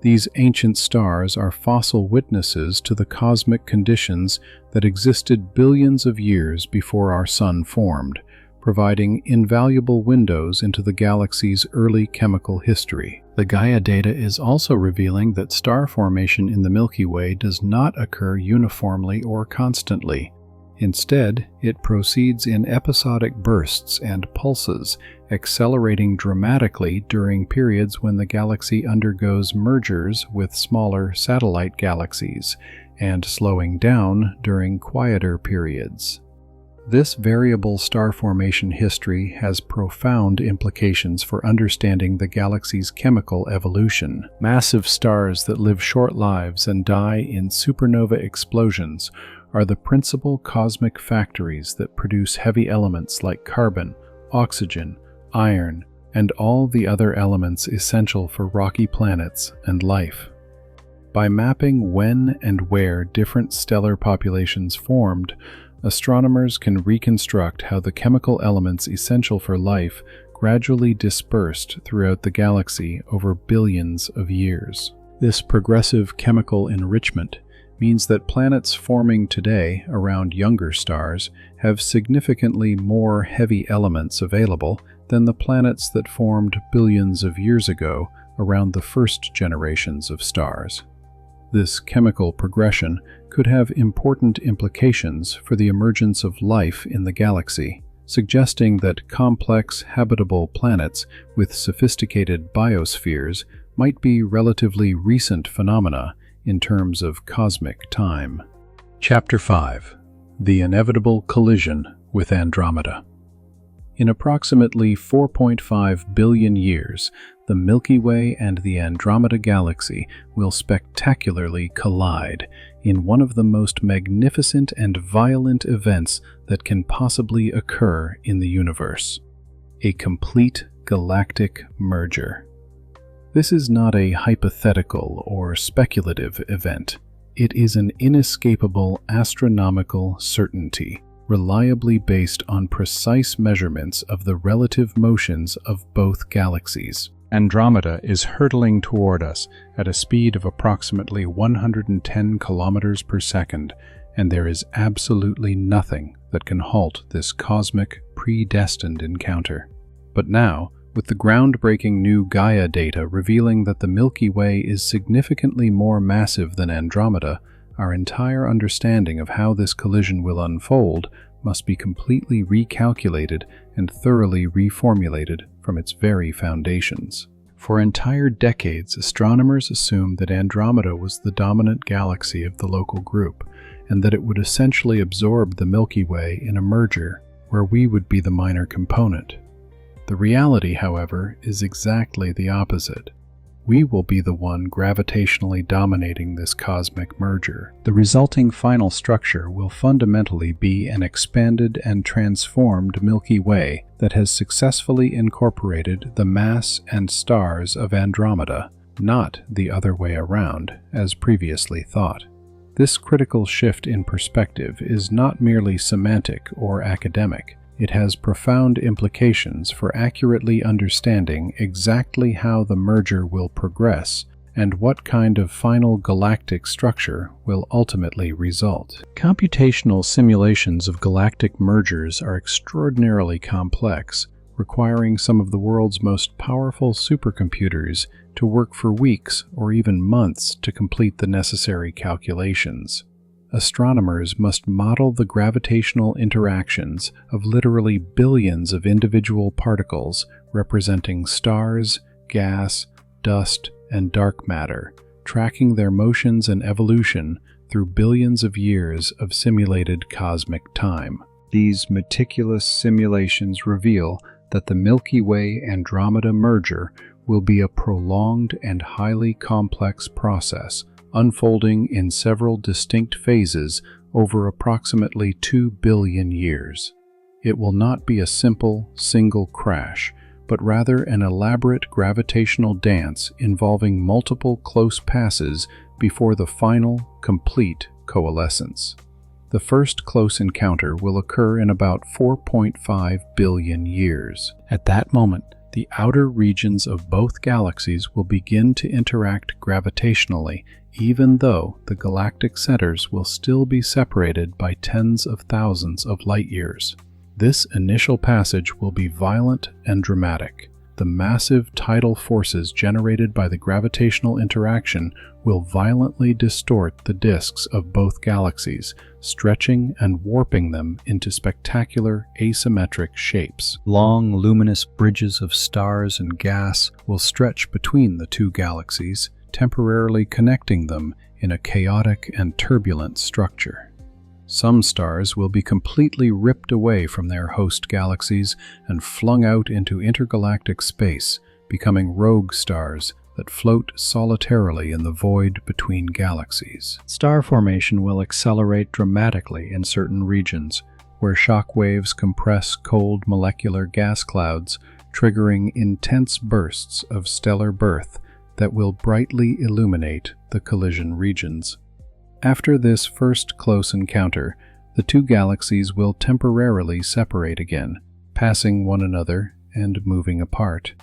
These ancient stars are fossil witnesses to the cosmic conditions that existed billions of years before our Sun formed, providing invaluable windows into the galaxy's early chemical history. The Gaia data is also revealing that star formation in the Milky Way does not occur uniformly or constantly. Instead, it proceeds in episodic bursts and pulses, accelerating dramatically during periods when the galaxy undergoes mergers with smaller satellite galaxies, and slowing down during quieter periods. This variable star formation history has profound implications for understanding the galaxy's chemical evolution. Massive stars that live short lives and die in supernova explosions are the principal cosmic factories that produce heavy elements like carbon, oxygen, iron, and all the other elements essential for rocky planets and life. By mapping when and where different stellar populations formed, astronomers can reconstruct how the chemical elements essential for life gradually dispersed throughout the galaxy over billions of years. This progressive chemical enrichment means that planets forming today around younger stars have significantly more heavy elements available than the planets that formed billions of years ago around the first generations of stars. This chemical progression could have important implications for the emergence of life in the galaxy, suggesting that complex habitable planets with sophisticated biospheres might be relatively recent phenomena in terms of cosmic time. Chapter 5. The Inevitable Collision with Andromeda. In approximately 4.5 billion years, the Milky Way and the Andromeda galaxy will spectacularly collide in one of the most magnificent and violent events that can possibly occur in the universe: a complete galactic merger. This is not a hypothetical or speculative event. It is an inescapable astronomical certainty, reliably based on precise measurements of the relative motions of both galaxies. Andromeda is hurtling toward us at a speed of approximately 110 kilometers per second, and there is absolutely nothing that can halt this cosmic, predestined encounter. But now, with the groundbreaking new Gaia data revealing that the Milky Way is significantly more massive than Andromeda, our entire understanding of how this collision will unfold must be completely recalculated and thoroughly reformulated from its very foundations. For entire decades, astronomers assumed that Andromeda was the dominant galaxy of the local group, and that it would essentially absorb the Milky Way in a merger where we would be the minor component. The reality, however, is exactly the opposite. We will be the one gravitationally dominating this cosmic merger. The resulting final structure will fundamentally be an expanded and transformed Milky Way that has successfully incorporated the mass and stars of Andromeda, not the other way around, as previously thought. This critical shift in perspective is not merely semantic or academic. It has profound implications for accurately understanding exactly how the merger will progress and what kind of final galactic structure will ultimately result. Computational simulations of galactic mergers are extraordinarily complex, requiring some of the world's most powerful supercomputers to work for weeks or even months to complete the necessary calculations. Astronomers must model the gravitational interactions of literally billions of individual particles representing stars, gas, dust, and dark matter, tracking their motions and evolution through billions of years of simulated cosmic time. These meticulous simulations reveal that the Milky Way-Andromeda merger will be a prolonged and highly complex process, unfolding in several distinct phases over approximately 2 billion years. It will not be a simple, single crash, but rather an elaborate gravitational dance involving multiple close passes before the final, complete coalescence. The first close encounter will occur in about 4.5 billion years. At that moment, the outer regions of both galaxies will begin to interact gravitationally, even though the galactic centers will still be separated by tens of thousands of light years. This initial passage will be violent and dramatic. The massive tidal forces generated by the gravitational interaction will violently distort the disks of both galaxies, stretching and warping them into spectacular asymmetric shapes. Long, luminous bridges of stars and gas will stretch between the two galaxies, temporarily connecting them in a chaotic and turbulent structure. Some stars will be completely ripped away from their host galaxies and flung out into intergalactic space, becoming rogue stars that float solitarily in the void between galaxies. Star formation will accelerate dramatically in certain regions, where shock waves compress cold molecular gas clouds, triggering intense bursts of stellar birth that will brightly illuminate the collision regions. After this first close encounter, the two galaxies will temporarily separate again, passing one another and moving apart.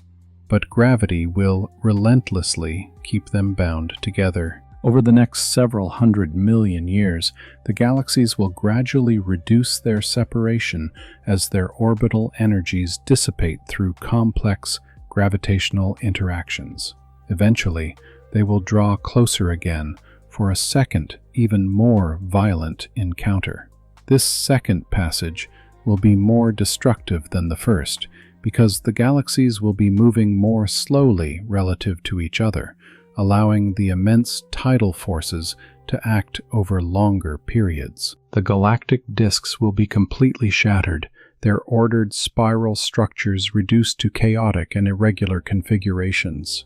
But gravity will relentlessly keep them bound together. Over the next several 100 million years, the galaxies will gradually reduce their separation as their orbital energies dissipate through complex gravitational interactions. Eventually, they will draw closer again for a second, even more violent encounter. This second passage will be more destructive than the first, because the galaxies will be moving more slowly relative to each other, allowing the immense tidal forces to act over longer periods. The galactic disks will be completely shattered, their ordered spiral structures reduced to chaotic and irregular configurations.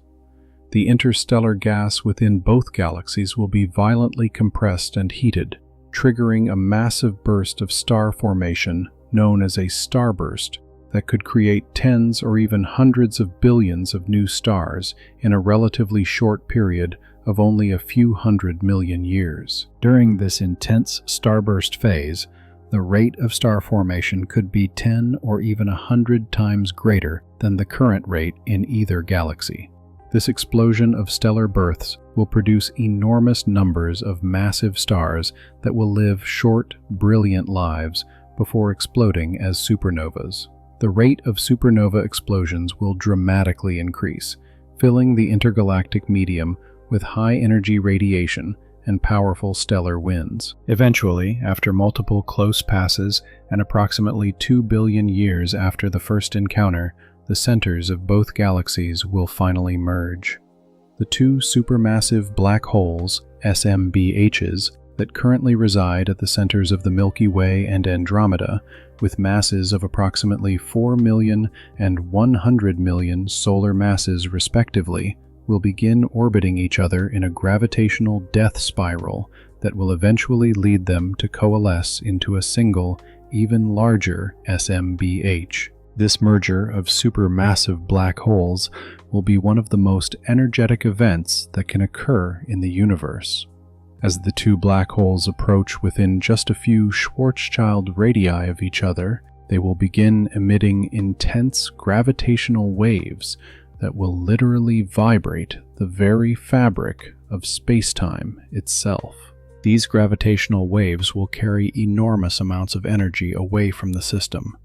The interstellar gas within both galaxies will be violently compressed and heated, triggering a massive burst of star formation known as a starburst that could create tens or even hundreds of billions of new stars in a relatively short period of only a few 100 million years. During this intense starburst phase, the rate of star formation could be 10 or even 100 times greater than the current rate in either galaxy. This explosion of stellar births will produce enormous numbers of massive stars that will live short, brilliant lives before exploding as supernovas. The rate of supernova explosions will dramatically increase, filling the intergalactic medium with high-energy radiation and powerful stellar winds. Eventually, after multiple close passes and approximately 2 billion years after the first encounter, the centers of both galaxies will finally merge. The two supermassive black holes, SMBHs, that currently reside at the centers of the Milky Way and Andromeda, with masses of approximately 4 million and 100 million solar masses respectively, will begin orbiting each other in a gravitational death spiral that will eventually lead them to coalesce into a single, even larger SMBH. This merger of supermassive black holes will be one of the most energetic events that can occur in the universe. As the two black holes approach within just a few Schwarzschild radii of each other, they will begin emitting intense gravitational waves that will literally vibrate the very fabric of space-time itself. These gravitational waves will carry enormous amounts of energy away from the system,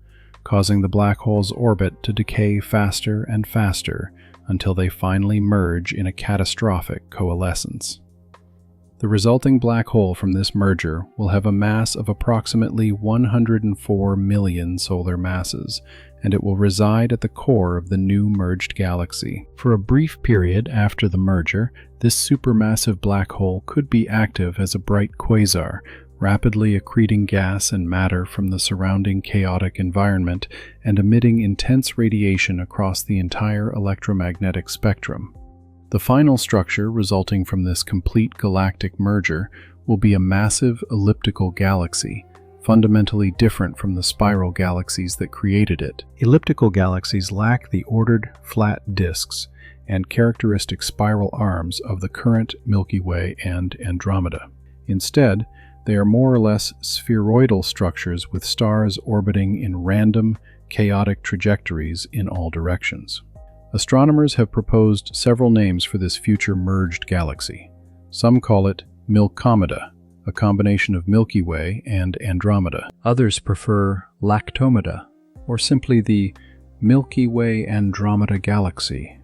causing the black hole's orbit to decay faster and faster until they finally merge in a catastrophic coalescence. The resulting black hole from this merger will have a mass of approximately 104 million solar masses, and it will reside at the core of the new merged galaxy. For a brief period after the merger, this supermassive black hole could be active as a bright quasar, rapidly accreting gas and matter from the surrounding chaotic environment and emitting intense radiation across the entire electromagnetic spectrum. The final structure resulting from this complete galactic merger will be a massive elliptical galaxy, fundamentally different from the spiral galaxies that created it. Elliptical galaxies lack the ordered, flat disks and characteristic spiral arms of the current Milky Way and Andromeda. Instead, they are more or less spheroidal structures with stars orbiting in random, chaotic trajectories in all directions. Astronomers have proposed several names for this future merged galaxy. Some call it Milkomeda, a combination of Milky Way and Andromeda. Others prefer Lactomeda, or simply the Milky Way Andromeda galaxy.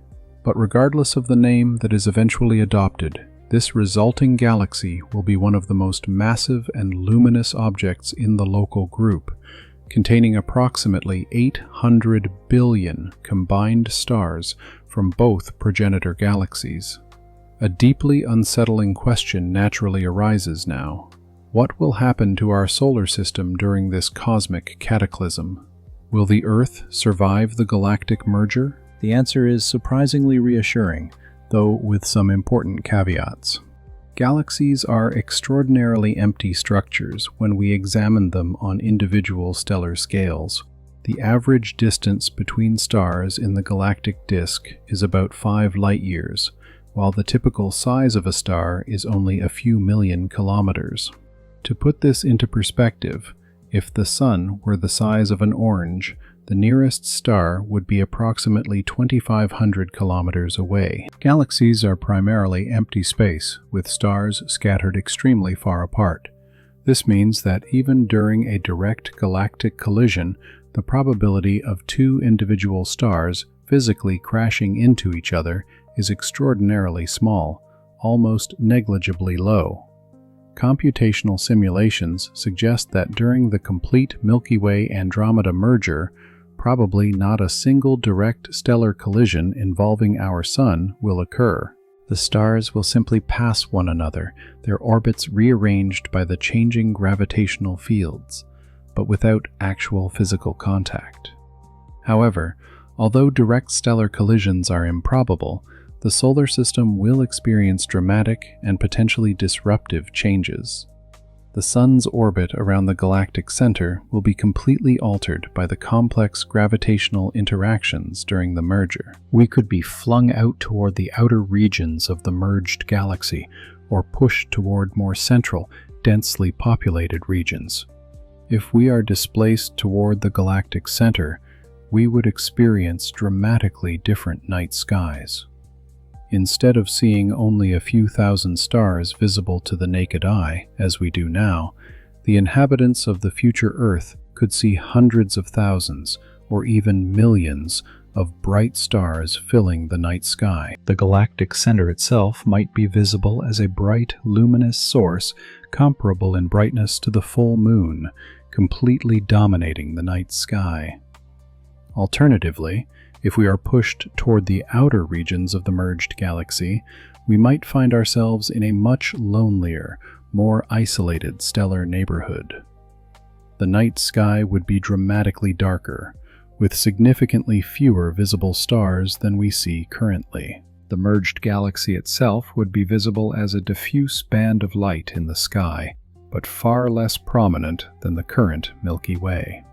But regardless of the name that is eventually adopted, this resulting galaxy will be one of the most massive and luminous objects in the local group, containing approximately 800 billion combined stars from both progenitor galaxies. A deeply unsettling question naturally arises now. What will happen to our solar system during this cosmic cataclysm? Will the Earth survive the galactic merger? The answer is surprisingly reassuring, though with some important caveats. Galaxies are extraordinarily empty structures when we examine them on individual stellar scales. The average distance between stars in the galactic disk is about 5 light-years, while the typical size of a star is only a few million kilometers. To put this into perspective, if the Sun were the size of an orange, the nearest star would be approximately 2,500 kilometers away. Galaxies are primarily empty space, with stars scattered extremely far apart. This means that even during a direct galactic collision, the probability of two individual stars physically crashing into each other is extraordinarily small, almost negligibly low. Computational simulations suggest that during the complete Milky Way-Andromeda merger, probably not a single direct stellar collision involving our Sun will occur. The stars will simply pass one another, their orbits rearranged by the changing gravitational fields, but without actual physical contact. However, although direct stellar collisions are improbable, the solar system will experience dramatic and potentially disruptive changes. The Sun's orbit around the galactic center will be completely altered by the complex gravitational interactions during the merger. We could be flung out toward the outer regions of the merged galaxy, or pushed toward more central, densely populated regions. If we are displaced toward the galactic center, we would experience dramatically different night skies. Instead of seeing only a few thousand stars visible to the naked eye, as we do now, the inhabitants of the future Earth could see hundreds of thousands, or even millions, of bright stars filling the night sky. The galactic center itself might be visible as a bright, luminous source comparable in brightness to the full moon, completely dominating the night sky. Alternatively, if we are pushed toward the outer regions of the merged galaxy, we might find ourselves in a much lonelier, more isolated stellar neighborhood. The night sky would be dramatically darker, with significantly fewer visible stars than we see currently. The merged galaxy itself would be visible as a diffuse band of light in the sky, but far less prominent than the current Milky Way.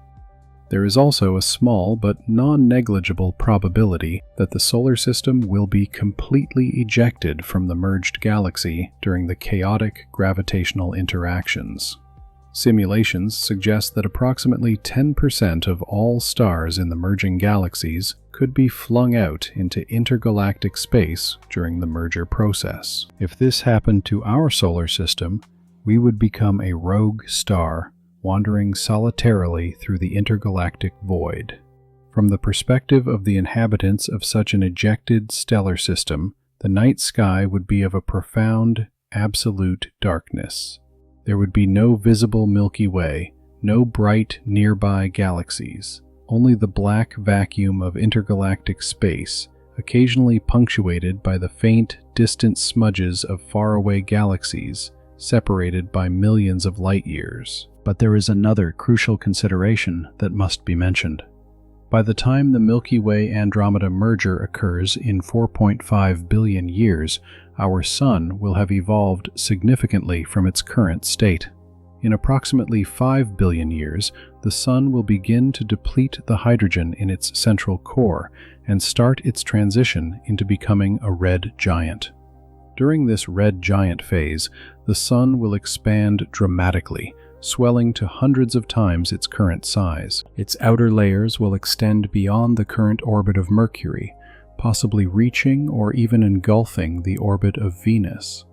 There is also a small but non-negligible probability that the solar system will be completely ejected from the merged galaxy during the chaotic gravitational interactions. Simulations suggest that approximately 10% of all stars in the merging galaxies could be flung out into intergalactic space during the merger process. If this happened to our solar system, we would become a rogue star, wandering solitarily through the intergalactic void. From the perspective of the inhabitants of such an ejected stellar system, the night sky would be of a profound, absolute darkness. There would be no visible Milky Way, no bright nearby galaxies, only the black vacuum of intergalactic space, occasionally punctuated by the faint, distant smudges of faraway galaxies, separated by millions of light-years. But there is another crucial consideration that must be mentioned. By the time the Milky Way-Andromeda merger occurs in 4.5 billion years, our Sun will have evolved significantly from its current state. In approximately 5 billion years, the Sun will begin to deplete the hydrogen in its central core and start its transition into becoming a red giant. During this red giant phase, the Sun will expand dramatically, swelling to hundreds of times its current size. Its outer layers will extend beyond the current orbit of Mercury, possibly reaching or even engulfing the orbit of Venus.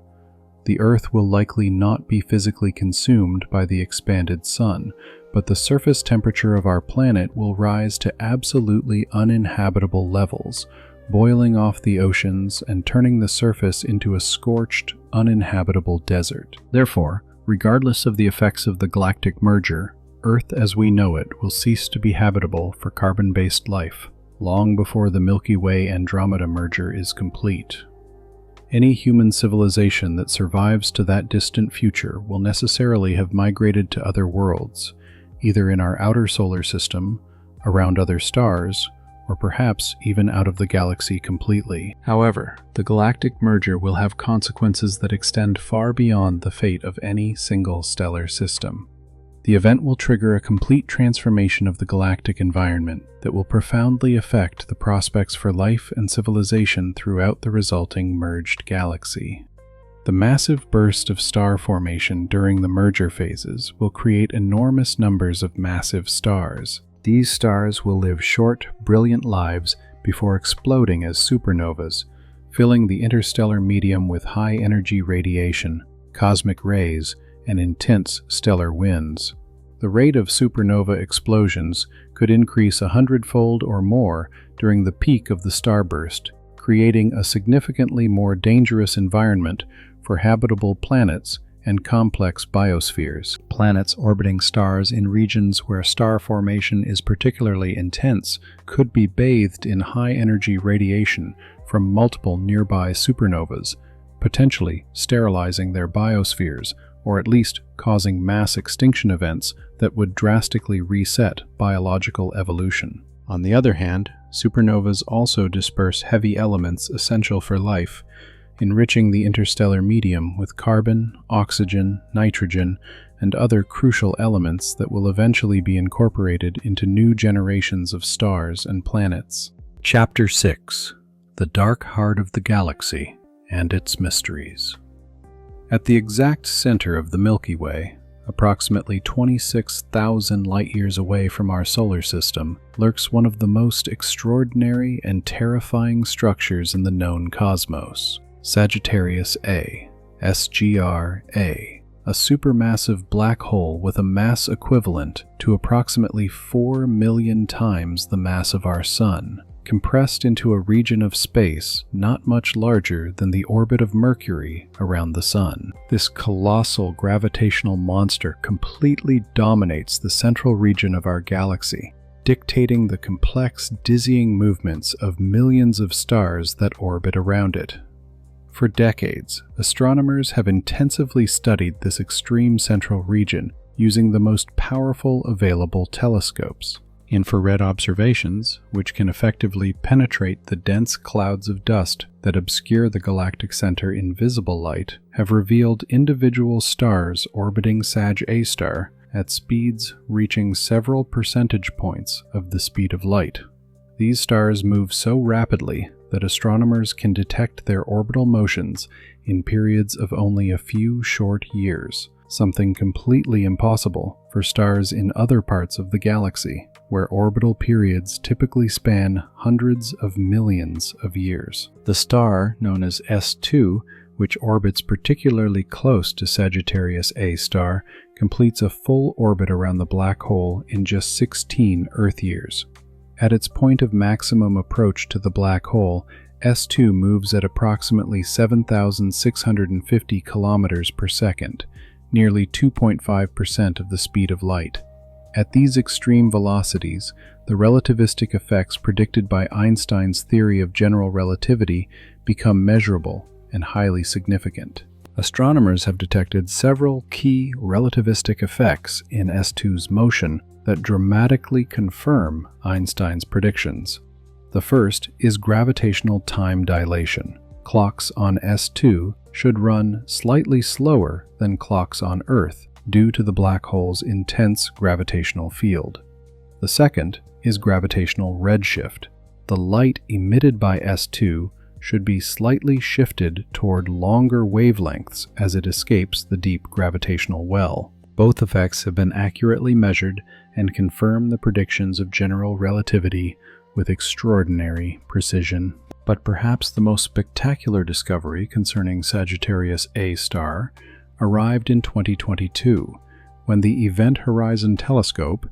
The Earth will likely not be physically consumed by the expanded Sun, but the surface temperature of our planet will rise to absolutely uninhabitable levels, boiling off the oceans and turning the surface into a scorched, uninhabitable desert. Therefore, regardless of the effects of the galactic merger, Earth as we know it will cease to be habitable for carbon-based life, long before the Milky Way Andromeda merger is complete. Any human civilization that survives to that distant future will necessarily have migrated to other worlds, either in our outer solar system, around other stars, or perhaps even out of the galaxy completely. However, the galactic merger will have consequences that extend far beyond the fate of any single stellar system. The event will trigger a complete transformation of the galactic environment that will profoundly affect the prospects for life and civilization throughout the resulting merged galaxy. The massive burst of star formation during the merger phases will create enormous numbers of massive stars. These stars will live short, brilliant lives before exploding as supernovas, filling the interstellar medium with high-energy radiation, cosmic rays, and intense stellar winds. The rate of supernova explosions could increase 100-fold or more during the peak of the starburst, creating a significantly more dangerous environment for habitable planets and complex biospheres. Planets orbiting stars in regions where star formation is particularly intense could be bathed in high-energy radiation from multiple nearby supernovas, potentially sterilizing their biospheres, or at least causing mass extinction events that would drastically reset biological evolution. On the other hand, supernovas also disperse heavy elements essential for life, enriching the interstellar medium with carbon, oxygen, nitrogen, and other crucial elements that will eventually be incorporated into new generations of stars and planets. Chapter 6: The Dark Heart of the Galaxy and Its Mysteries. At the exact center of the Milky Way, approximately 26,000 light-years away from our solar system, lurks one of the most extraordinary and terrifying structures in the known cosmos, Sagittarius A, SGR-A, a supermassive black hole with a mass equivalent to approximately 4 million times the mass of our Sun, compressed into a region of space not much larger than the orbit of Mercury around the Sun. This colossal gravitational monster completely dominates the central region of our galaxy, dictating the complex, dizzying movements of millions of stars that orbit around it. For decades, astronomers have intensively studied this extreme central region using the most powerful available telescopes. Infrared observations, which can effectively penetrate the dense clouds of dust that obscure the galactic center in visible light, have revealed individual stars orbiting Sag A star at speeds reaching several percentage points of the speed of light. These stars move so rapidly that astronomers can detect their orbital motions in periods of only a few short years, something completely impossible for stars in other parts of the galaxy, where orbital periods typically span hundreds of millions of years. The star, known as S2, which orbits particularly close to Sagittarius A star, completes a full orbit around the black hole in just 16 Earth years. At its point of maximum approach to the black hole, S2 moves at approximately 7,650 kilometers per second, nearly 2.5% of the speed of light. At these extreme velocities, the relativistic effects predicted by Einstein's theory of general relativity become measurable and highly significant. Astronomers have detected several key relativistic effects in S2's motion that dramatically confirm Einstein's predictions. The first is gravitational time dilation. Clocks on S2 should run slightly slower than clocks on Earth, due to the black hole's intense gravitational field. The second is gravitational redshift. The light emitted by S2 should be slightly shifted toward longer wavelengths as it escapes the deep gravitational well. Both effects have been accurately measured and confirm the predictions of general relativity with extraordinary precision. But perhaps the most spectacular discovery concerning Sagittarius A star arrived in 2022, when the Event Horizon Telescope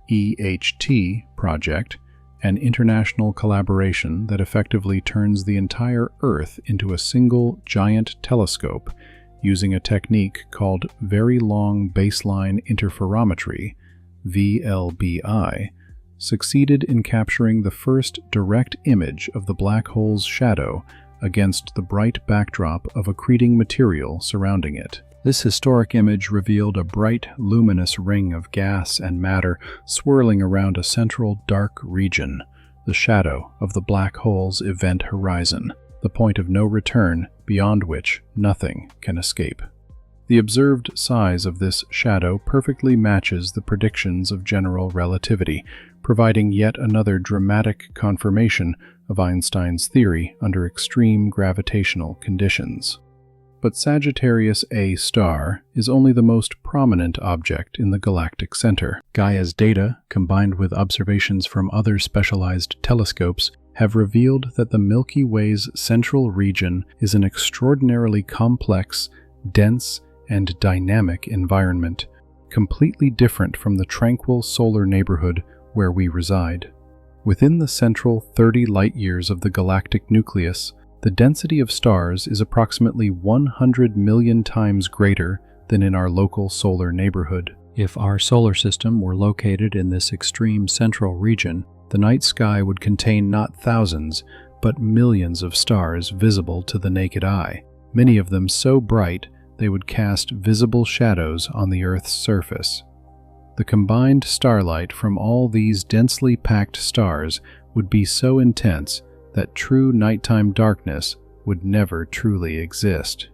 (EHT) project, an international collaboration that effectively turns the entire Earth into a single giant telescope using a technique called Very Long Baseline Interferometry (VLBI), succeeded in capturing the first direct image of the black hole's shadow against the bright backdrop of accreting material surrounding it. This historic image revealed a bright, luminous ring of gas and matter swirling around a central dark region, the shadow of the black hole's event horizon, the point of no return beyond which nothing can escape. The observed size of this shadow perfectly matches the predictions of general relativity, providing yet another dramatic confirmation of Einstein's theory under extreme gravitational conditions. But Sagittarius A star is only the most prominent object in the galactic center. Gaia's data, combined with observations from other specialized telescopes, have revealed that the Milky Way's central region is an extraordinarily complex, dense, and dynamic environment, completely different from the tranquil solar neighborhood where we reside. Within the central 30 light-years of the galactic nucleus, the density of stars is approximately 100 million times greater than in our local solar neighborhood. If our solar system were located in this extreme central region, the night sky would contain not thousands, but millions of stars visible to the naked eye, many of them so bright they would cast visible shadows on the Earth's surface. The combined starlight from all these densely packed stars would be so intense that true nighttime darkness would never truly exist.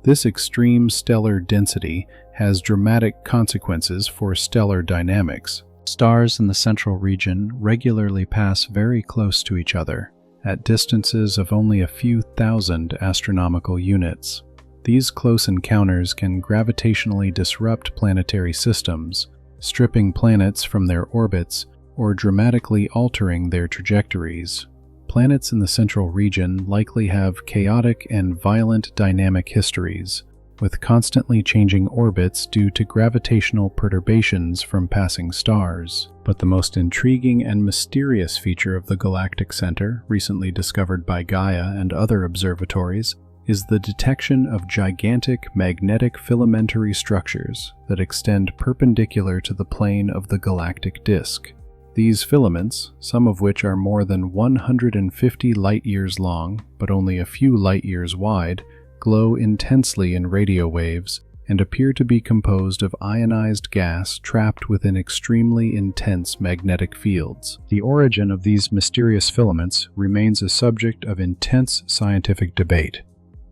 This extreme stellar density has dramatic consequences for stellar dynamics. Stars in the central region regularly pass very close to each other, at distances of only a few thousand astronomical units. These close encounters can gravitationally disrupt planetary systems, stripping planets from their orbits or dramatically altering their trajectories. Planets in the central region likely have chaotic and violent dynamic histories, with constantly changing orbits due to gravitational perturbations from passing stars. But the most intriguing and mysterious feature of the galactic center, recently discovered by Gaia and other observatories, is the detection of gigantic magnetic filamentary structures that extend perpendicular to the plane of the galactic disk. These filaments, some of which are more than 150 light-years long, but only a few light-years wide, glow intensely in radio waves and appear to be composed of ionized gas trapped within extremely intense magnetic fields. The origin of these mysterious filaments remains a subject of intense scientific debate.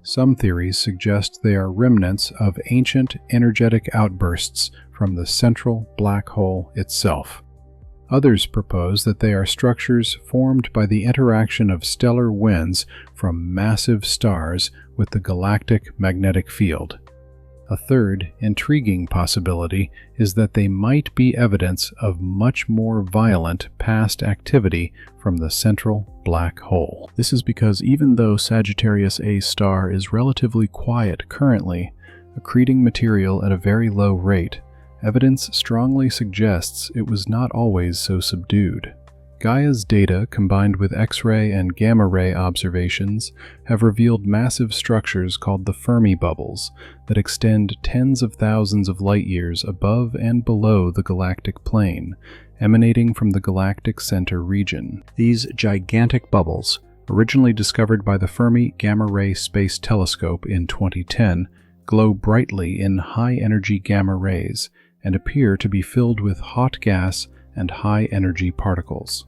Some theories suggest they are remnants of ancient energetic outbursts from the central black hole itself. Others propose that they are structures formed by the interaction of stellar winds from massive stars with the galactic magnetic field. A third, intriguing possibility is that they might be evidence of much more violent past activity from the central black hole. This is because even though Sagittarius A star is relatively quiet currently, accreting material at a very low rate, evidence strongly suggests it was not always so subdued. Gaia's data, combined with X-ray and gamma-ray observations, have revealed massive structures called the Fermi bubbles that extend tens of thousands of light-years above and below the galactic plane, emanating from the galactic center region. These gigantic bubbles, originally discovered by the Fermi Gamma-Ray Space Telescope in 2010, glow brightly in high-energy gamma rays and appear to be filled with hot gas and high-energy particles.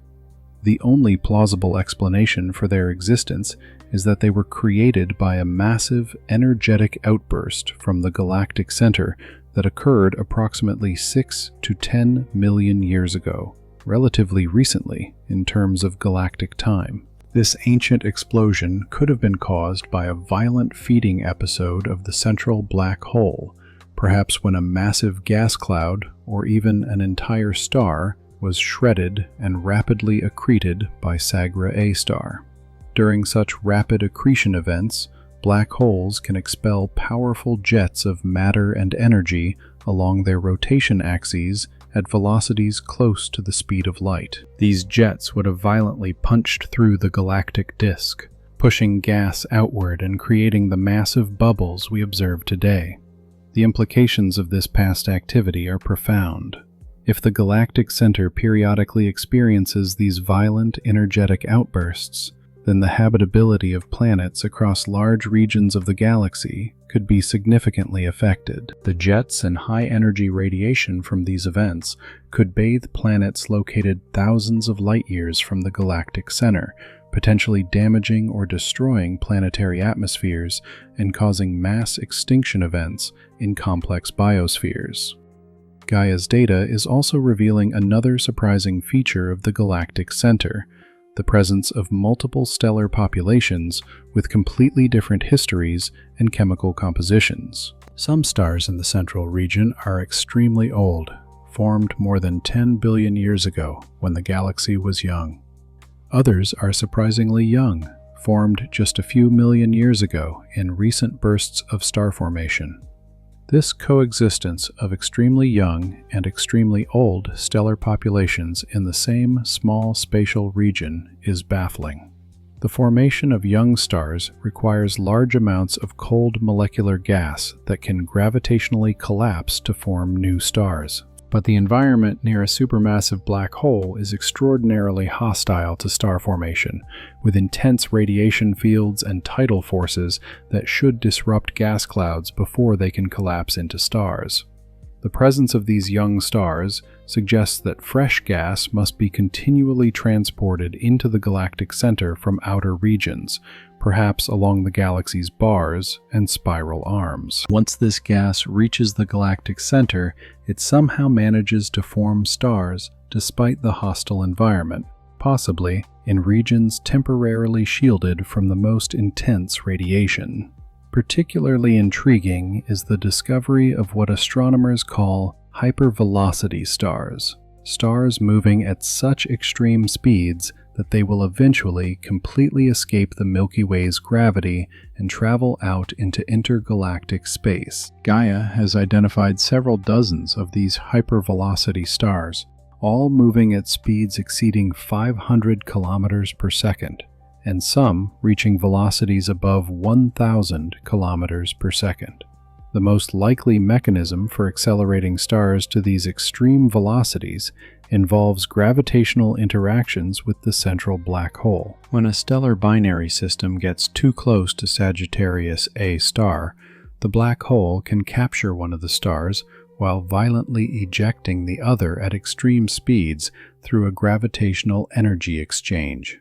The only plausible explanation for their existence is that they were created by a massive energetic outburst from the galactic center that occurred approximately 6 to 10 million years ago, relatively recently in terms of galactic time. This ancient explosion could have been caused by a violent feeding episode of the central black hole, perhaps when a massive gas cloud, or even an entire star, was shredded and rapidly accreted by Sagittarius A star. During such rapid accretion events, black holes can expel powerful jets of matter and energy along their rotation axes at velocities close to the speed of light. These jets would have violently punched through the galactic disk, pushing gas outward and creating the massive bubbles we observe today. The implications of this past activity are profound. If the galactic center periodically experiences these violent energetic outbursts, then the habitability of planets across large regions of the galaxy could be significantly affected. The jets and high-energy radiation from these events could bathe planets located thousands of light-years from the galactic center, potentially damaging or destroying planetary atmospheres and causing mass extinction events in complex biospheres. Gaia's data is also revealing another surprising feature of the galactic center: the presence of multiple stellar populations with completely different histories and chemical compositions. Some stars in the central region are extremely old, formed more than 10 billion years ago when the galaxy was young. Others are surprisingly young, formed just a few million years ago in recent bursts of star formation. This coexistence of extremely young and extremely old stellar populations in the same small spatial region is baffling. The formation of young stars requires large amounts of cold molecular gas that can gravitationally collapse to form new stars. But the environment near a supermassive black hole is extraordinarily hostile to star formation, with intense radiation fields and tidal forces that should disrupt gas clouds before they can collapse into stars. The presence of these young stars suggests that fresh gas must be continually transported into the galactic center from outer regions, perhaps along the galaxy's bars and spiral arms. Once this gas reaches the galactic center, it somehow manages to form stars despite the hostile environment, possibly in regions temporarily shielded from the most intense radiation. Particularly intriguing is the discovery of what astronomers call hypervelocity stars, stars moving at such extreme speeds that they will eventually completely escape the Milky Way's gravity and travel out into intergalactic space. Gaia has identified several dozens of these hypervelocity stars, all moving at speeds exceeding 500 kilometers per second, and some reaching velocities above 1,000 kilometers per second. The most likely mechanism for accelerating stars to these extreme velocities involves gravitational interactions with the central black hole. When a stellar binary system gets too close to Sagittarius A star, the black hole can capture one of the stars while violently ejecting the other at extreme speeds through a gravitational energy exchange.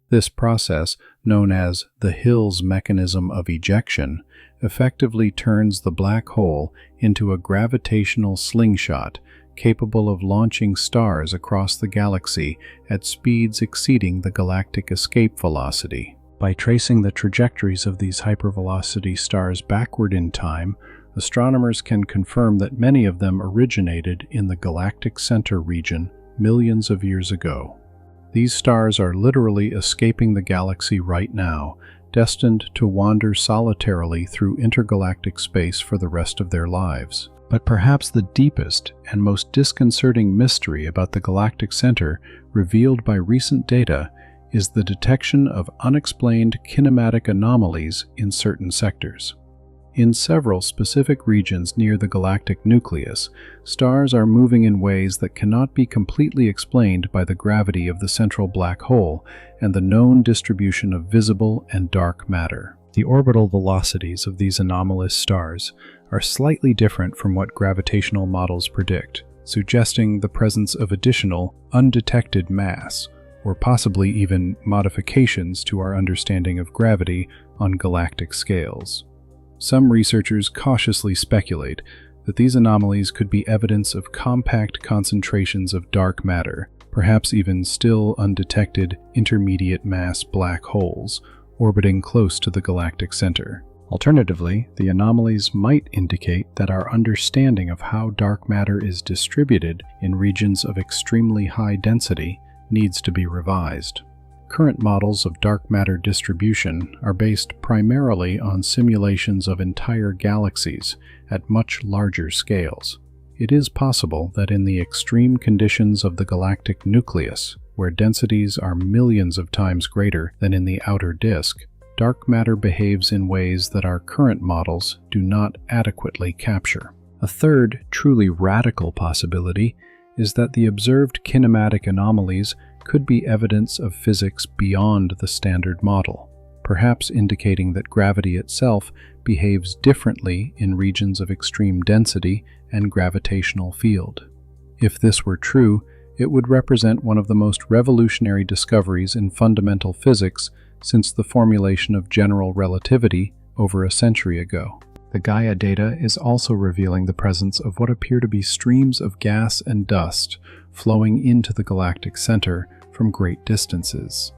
This process, known as the Hill's mechanism of ejection, effectively turns the black hole into a gravitational slingshot capable of launching stars across the galaxy at speeds exceeding the galactic escape velocity. By tracing the trajectories of these hypervelocity stars backward in time, astronomers can confirm that many of them originated in the galactic center region millions of years ago. These stars are literally escaping the galaxy right now, destined to wander solitarily through intergalactic space for the rest of their lives. But perhaps the deepest and most disconcerting mystery about the galactic center revealed by recent data is the detection of unexplained kinematic anomalies in certain sectors. In several specific regions near the galactic nucleus, stars are moving in ways that cannot be completely explained by the gravity of the central black hole and the known distribution of visible and dark matter. The orbital velocities of these anomalous stars are slightly different from what gravitational models predict, suggesting the presence of additional, undetected mass, or possibly even modifications to our understanding of gravity on galactic scales. Some researchers cautiously speculate that these anomalies could be evidence of compact concentrations of dark matter, perhaps even still undetected intermediate mass black holes orbiting close to the galactic center. Alternatively, the anomalies might indicate that our understanding of how dark matter is distributed in regions of extremely high density needs to be revised. Current models of dark matter distribution are based primarily on simulations of entire galaxies at much larger scales. It is possible that in the extreme conditions of the galactic nucleus, where densities are millions of times greater than in the outer disk, dark matter behaves in ways that our current models do not adequately capture. A third, truly radical possibility is that the observed kinematic anomalies could be evidence of physics beyond the standard model, perhaps indicating that gravity itself behaves differently in regions of extreme density and gravitational field. If this were true, it would represent one of the most revolutionary discoveries in fundamental physics since the formulation of general relativity over a century ago. The Gaia data is also revealing the presence of what appear to be streams of gas and dust flowing into the galactic center from great distances.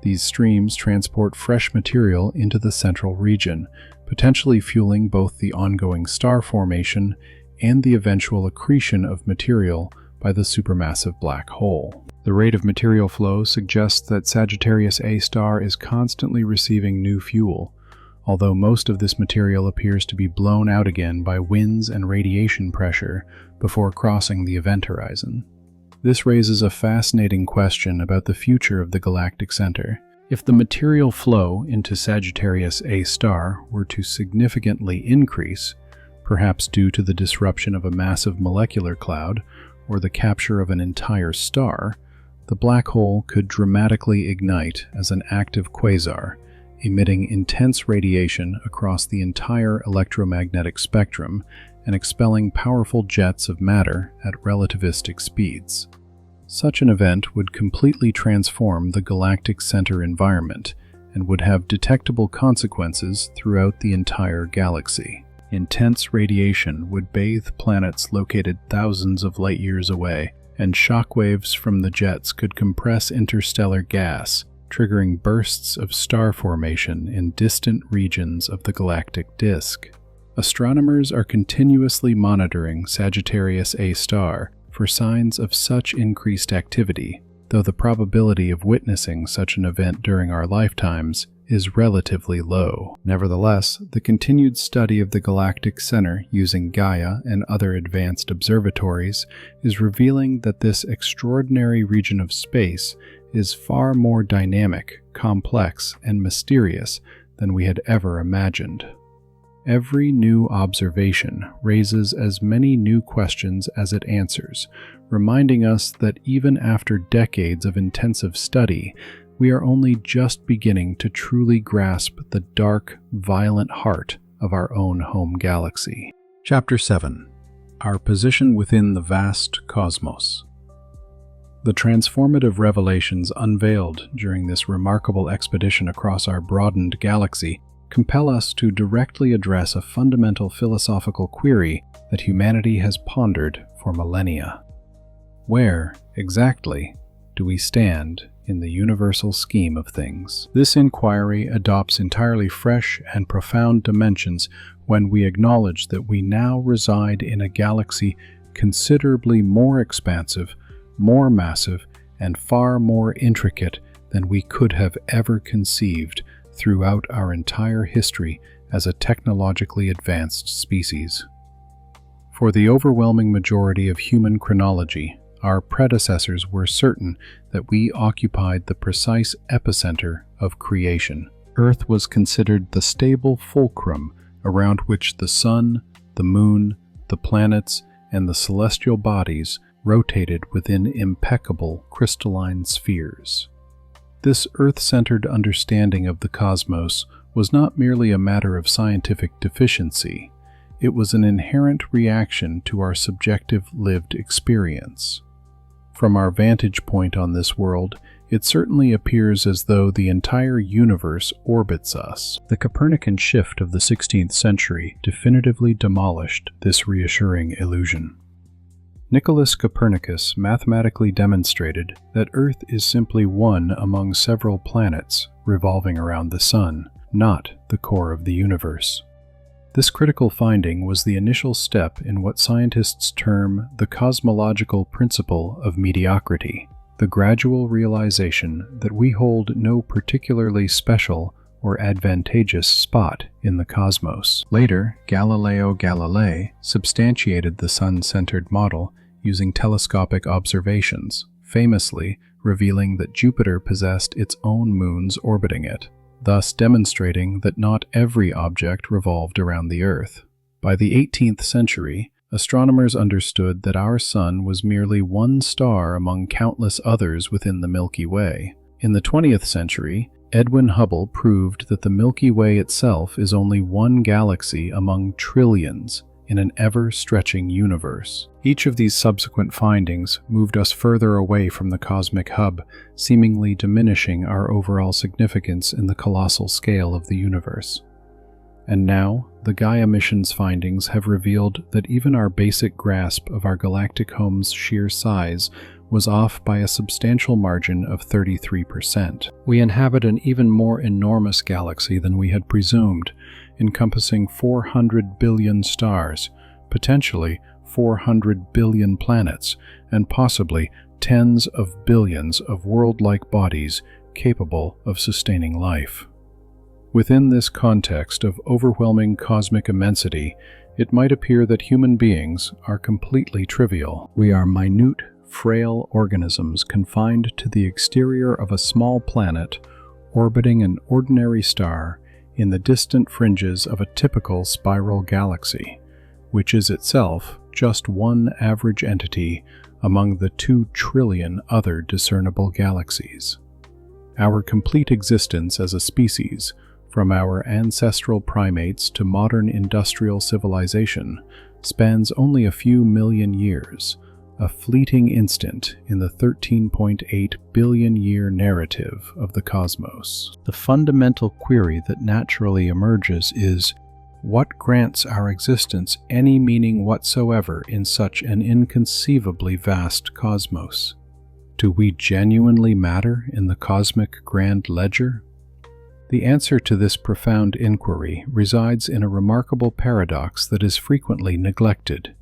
These streams transport fresh material into the central region, potentially fueling both the ongoing star formation and the eventual accretion of material by the supermassive black hole. The rate of material flow suggests that Sagittarius A star is constantly receiving new fuel, although most of this material appears to be blown out again by winds and radiation pressure before crossing the event horizon. This raises a fascinating question about the future of the galactic center. If the material flow into Sagittarius A star were to significantly increase, perhaps due to the disruption of a massive molecular cloud or the capture of an entire star, the black hole could dramatically ignite as an active quasar, emitting intense radiation across the entire electromagnetic spectrum and expelling powerful jets of matter at relativistic speeds. Such an event would completely transform the galactic center environment and would have detectable consequences throughout the entire galaxy. Intense radiation would bathe planets located thousands of light years away, and shockwaves from the jets could compress interstellar gas, triggering bursts of star formation in distant regions of the galactic disk. Astronomers are continuously monitoring Sagittarius A star for signs of such increased activity, though the probability of witnessing such an event during our lifetimes is relatively low. Nevertheless, the continued study of the galactic center using Gaia and other advanced observatories is revealing that this extraordinary region of space is far more dynamic, complex, and mysterious than we had ever imagined. Every new observation raises as many new questions as it answers, reminding us that even after decades of intensive study, we are only just beginning to truly grasp the dark, violent heart of our own home galaxy. Chapter 7. Our Position Within the Vast Cosmos. The transformative revelations unveiled during this remarkable expedition across our broadened galaxy compel us to directly address a fundamental philosophical query that humanity has pondered for millennia. Where, exactly, do we stand in the universal scheme of things? This inquiry adopts entirely fresh and profound dimensions when we acknowledge that we now reside in a galaxy considerably more expansive, more massive, and far more intricate than we could have ever conceived throughout our entire history as a technologically advanced species. For the overwhelming majority of human chronology, our predecessors were certain that we occupied the precise epicenter of creation. Earth was considered the stable fulcrum around which the sun, the moon, the planets, and the celestial bodies rotated within impeccable crystalline spheres. This Earth-centered understanding of the cosmos was not merely a matter of scientific deficiency. It was an inherent reaction to our subjective lived experience. From our vantage point on this world, It certainly appears as though the entire universe orbits us. The Copernican shift of the 16th century definitively demolished this reassuring illusion. Nicholas Copernicus mathematically demonstrated that Earth is simply one among several planets revolving around the Sun, not the core of the universe. This critical finding was the initial step in what scientists term the cosmological principle of mediocrity, the gradual realization that we hold no particularly special or advantageous spot in the cosmos. Later, Galileo Galilei substantiated the sun-centered model using telescopic observations, famously revealing that Jupiter possessed its own moons orbiting it, thus demonstrating that not every object revolved around the Earth. By the 18th century, astronomers understood that our Sun was merely one star among countless others within the Milky Way. In the 20th century, Edwin Hubble proved that the Milky Way itself is only one galaxy among trillions in an ever-stretching universe. Each of these subsequent findings moved us further away from the cosmic hub, seemingly diminishing our overall significance in the colossal scale of the universe. And now, the Gaia mission's findings have revealed that even our basic grasp of our galactic home's sheer size was off by a substantial margin of 33%. We inhabit an even more enormous galaxy than we had presumed, encompassing 400 billion stars, potentially 400 billion planets, and possibly tens of billions of world-like bodies capable of sustaining life. Within this context of overwhelming cosmic immensity, it might appear that human beings are completely trivial. We are minute, frail organisms confined to the exterior of a small planet, orbiting an ordinary star in the distant fringes of a typical spiral galaxy, which is itself just one average entity among the 2 trillion other discernible galaxies. Our complete existence as a species, from our ancestral primates to modern industrial civilization, spans only a few million years, a fleeting instant in the 13.8 billion-year narrative of the cosmos. The fundamental query that naturally emerges is, what grants our existence any meaning whatsoever in such an inconceivably vast cosmos? Do we genuinely matter in the cosmic grand ledger? The answer to this profound inquiry resides in a remarkable paradox that is frequently neglected.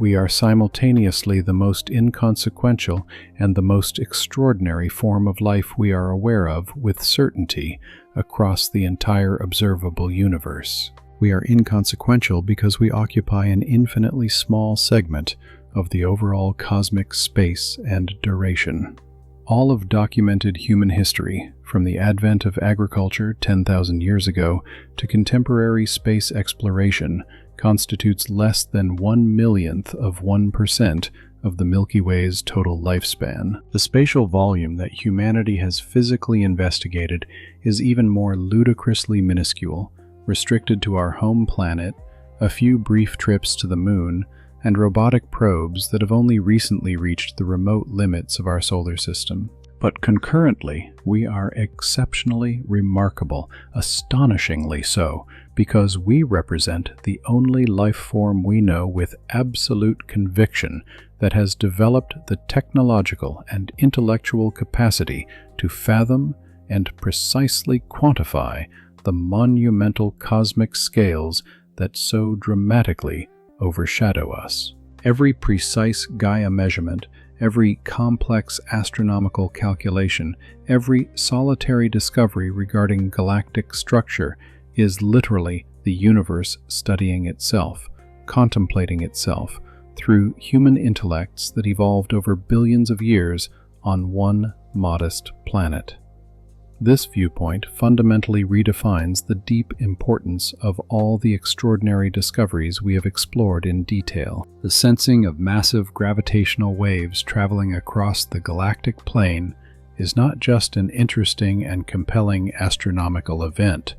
We are simultaneously the most inconsequential and the most extraordinary form of life we are aware of with certainty across the entire observable universe. We are inconsequential because we occupy an infinitely small segment of the overall cosmic space and duration. All of documented human history, from the advent of agriculture 10,000 years ago to contemporary space exploration, constitutes less than 1/1,000,000% of the Milky Way's total lifespan. The spatial volume that humanity has physically investigated is even more ludicrously minuscule, restricted to our home planet, a few brief trips to the moon, and robotic probes that have only recently reached the remote limits of our solar system. But concurrently, we are exceptionally remarkable, astonishingly so, because we represent the only life form we know with absolute conviction that has developed the technological and intellectual capacity to fathom and precisely quantify the monumental cosmic scales that so dramatically overshadow us. Every precise Gaia measurement, every complex astronomical calculation, every solitary discovery regarding galactic structure is literally the universe studying itself, contemplating itself, through human intellects that evolved over billions of years on one modest planet. This viewpoint fundamentally redefines the deep importance of all the extraordinary discoveries we have explored in detail. The sensing of massive gravitational waves traveling across the galactic plane is not just an interesting and compelling astronomical event.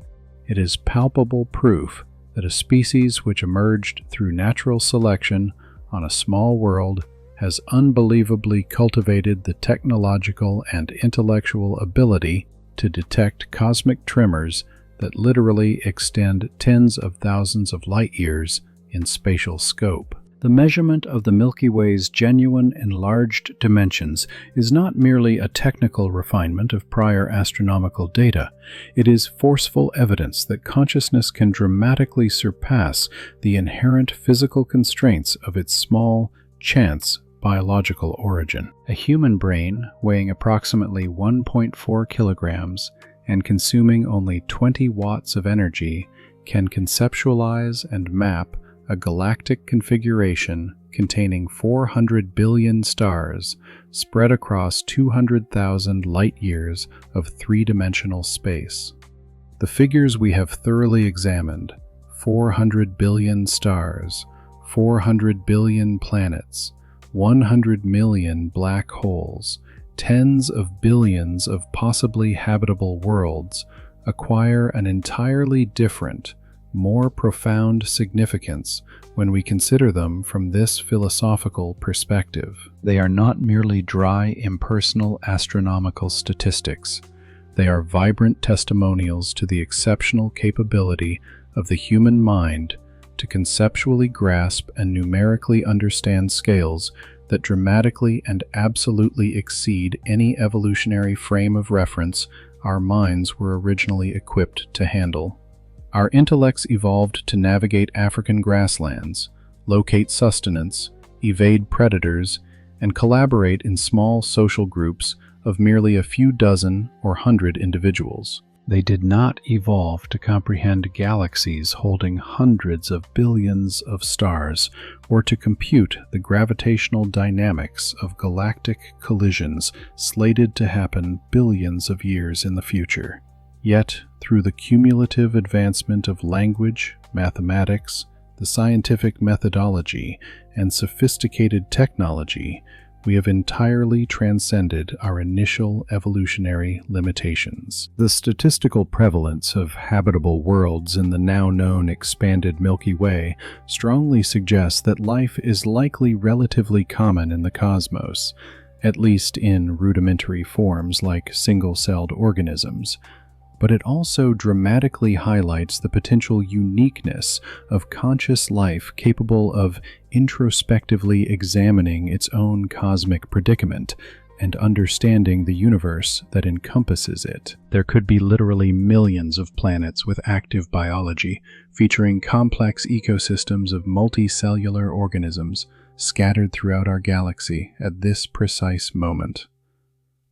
It is palpable proof that a species which emerged through natural selection on a small world has unbelievably cultivated the technological and intellectual ability to detect cosmic tremors that literally extend tens of thousands of light-years in spatial scope. The measurement of the Milky Way's genuine enlarged dimensions is not merely a technical refinement of prior astronomical data. It is forceful evidence that consciousness can dramatically surpass the inherent physical constraints of its small, chance biological origin. A human brain weighing approximately 1.4 kilograms and consuming only 20 watts of energy can conceptualize and map a galactic configuration containing 400 billion stars spread across 200,000 light-years of three-dimensional space. The figures we have thoroughly examined, 400 billion stars, 400 billion planets, 100 million black holes, tens of billions of possibly habitable worlds, acquire an entirely different, more profound significance when we consider them from this philosophical perspective. They are not merely dry, impersonal astronomical statistics. They are vibrant testimonials to the exceptional capability of the human mind to conceptually grasp and numerically understand scales that dramatically and absolutely exceed any evolutionary frame of reference our minds were originally equipped to handle. Our intellects evolved to navigate African grasslands, locate sustenance, evade predators, and collaborate in small social groups of merely a few dozen or hundred individuals. They did not evolve to comprehend galaxies holding hundreds of billions of stars, or to compute the gravitational dynamics of galactic collisions slated to happen billions of years in the future. Yet, through the cumulative advancement of language, mathematics, the scientific methodology, and sophisticated technology, we have entirely transcended our initial evolutionary limitations. The statistical prevalence of habitable worlds in the now-known expanded Milky Way strongly suggests that life is likely relatively common in the cosmos, at least in rudimentary forms like single-celled organisms. But it also dramatically highlights the potential uniqueness of conscious life capable of introspectively examining its own cosmic predicament and understanding the universe that encompasses it. There could be literally millions of planets with active biology, featuring complex ecosystems of multicellular organisms scattered throughout our galaxy at this precise moment.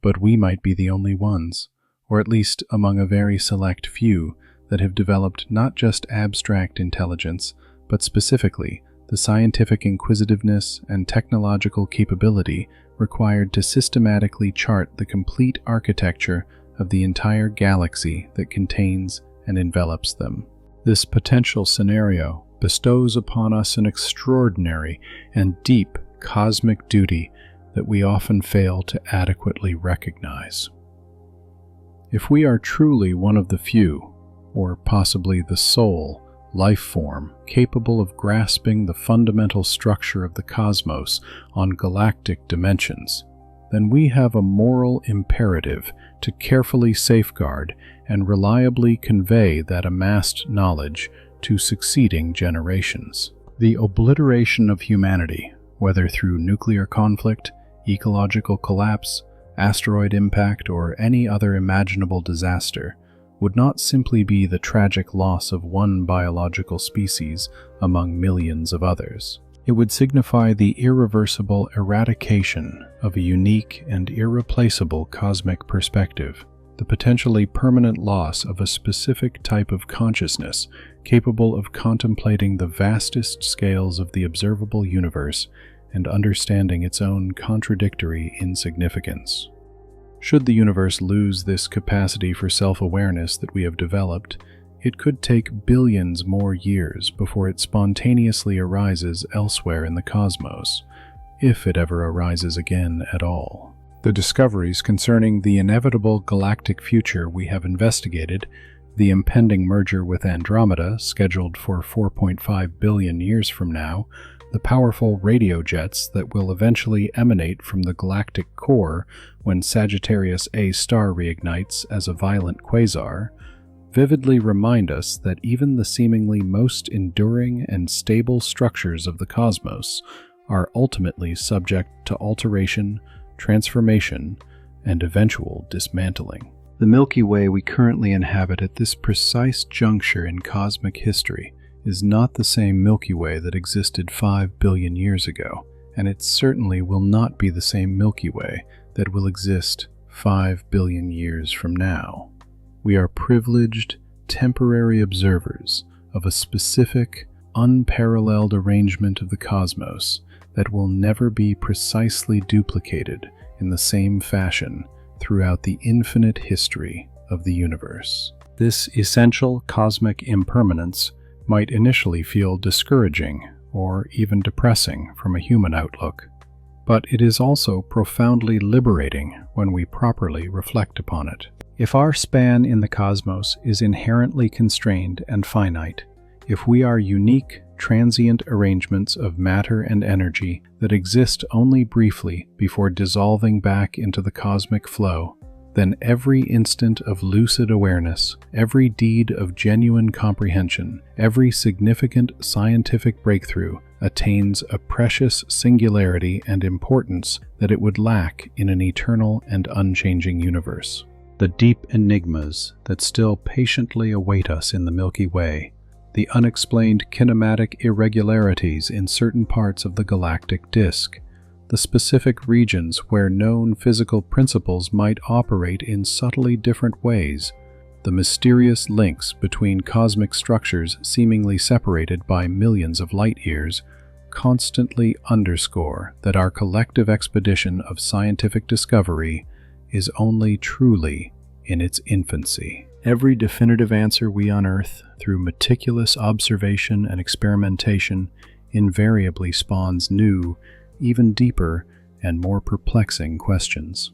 But we might be the only ones, or at least among a very select few, that have developed not just abstract intelligence, but specifically the scientific inquisitiveness and technological capability required to systematically chart the complete architecture of the entire galaxy that contains and envelops them. This potential scenario bestows upon us an extraordinary and deep cosmic duty that we often fail to adequately recognize. If we are truly one of the few, or possibly the sole, life form capable of grasping the fundamental structure of the cosmos on galactic dimensions, then we have a moral imperative to carefully safeguard and reliably convey that amassed knowledge to succeeding generations. The obliteration of humanity, whether through nuclear conflict, ecological collapse, asteroid impact, or any other imaginable disaster, would not simply be the tragic loss of one biological species among millions of others. It would signify the irreversible eradication of a unique and irreplaceable cosmic perspective, the potentially permanent loss of a specific type of consciousness capable of contemplating the vastest scales of the observable universe and understanding its own contradictory insignificance. Should the universe lose this capacity for self-awareness that we have developed, it could take billions more years before it spontaneously arises elsewhere in the cosmos, if it ever arises again at all. The discoveries concerning the inevitable galactic future we have investigated, the impending merger with Andromeda, scheduled for 4.5 billion years from now, The powerful radio jets that will eventually emanate from the galactic core when Sagittarius A star reignites as a violent quasar, vividly remind us that even the seemingly most enduring and stable structures of the cosmos are ultimately subject to alteration, transformation, and eventual dismantling. The Milky Way we currently inhabit at this precise juncture in cosmic history is not the same Milky Way that existed 5 billion years ago, and it certainly will not be the same Milky Way that will exist 5 billion years from now. We are privileged, temporary observers of a specific, unparalleled arrangement of the cosmos that will never be precisely duplicated in the same fashion throughout the infinite history of the universe. This essential cosmic impermanence might initially feel discouraging or even depressing from a human outlook, but it is also profoundly liberating when we properly reflect upon it. If our span in the cosmos is inherently constrained and finite, if we are unique, transient arrangements of matter and energy that exist only briefly before dissolving back into the cosmic flow, then every instant of lucid awareness, every deed of genuine comprehension, every significant scientific breakthrough attains a precious singularity and importance that it would lack in an eternal and unchanging universe. The deep enigmas that still patiently await us in the Milky Way, the unexplained kinematic irregularities in certain parts of the galactic disk, the specific regions where known physical principles might operate in subtly different ways, the mysterious links between cosmic structures seemingly separated by millions of light-years, constantly underscore that our collective expedition of scientific discovery is only truly in its infancy. Every definitive answer we unearth through meticulous observation and experimentation invariably spawns new, even deeper and more perplexing questions.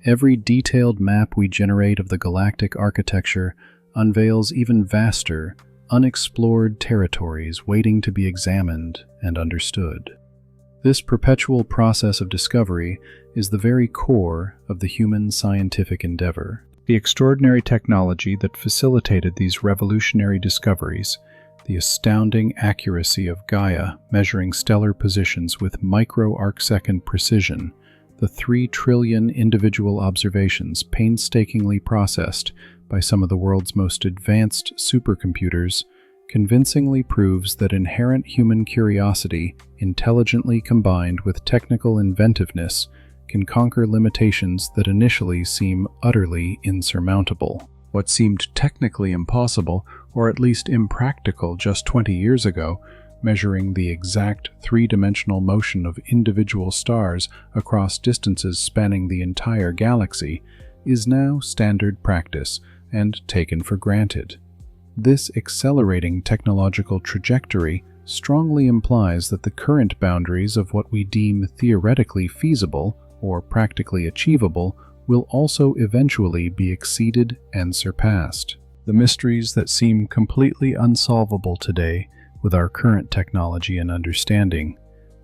Every detailed map we generate of the galactic architecture unveils even vaster, unexplored territories waiting to be examined and understood. This perpetual process of discovery is the very core of the human scientific endeavor. The extraordinary technology that facilitated these revolutionary discoveries, the astounding accuracy of Gaia measuring stellar positions with micro-arcsecond precision, the 3 trillion individual observations painstakingly processed by some of the world's most advanced supercomputers, convincingly proves that inherent human curiosity, intelligently combined with technical inventiveness, can conquer limitations that initially seem utterly insurmountable. What seemed technically impossible, or at least impractical just 20 years ago, measuring the exact 3-dimensional motion of individual stars across distances spanning the entire galaxy, is now standard practice and taken for granted. This accelerating technological trajectory strongly implies that the current boundaries of what we deem theoretically feasible or practically achievable will also eventually be exceeded and surpassed. The mysteries that seem completely unsolvable today with our current technology and understanding,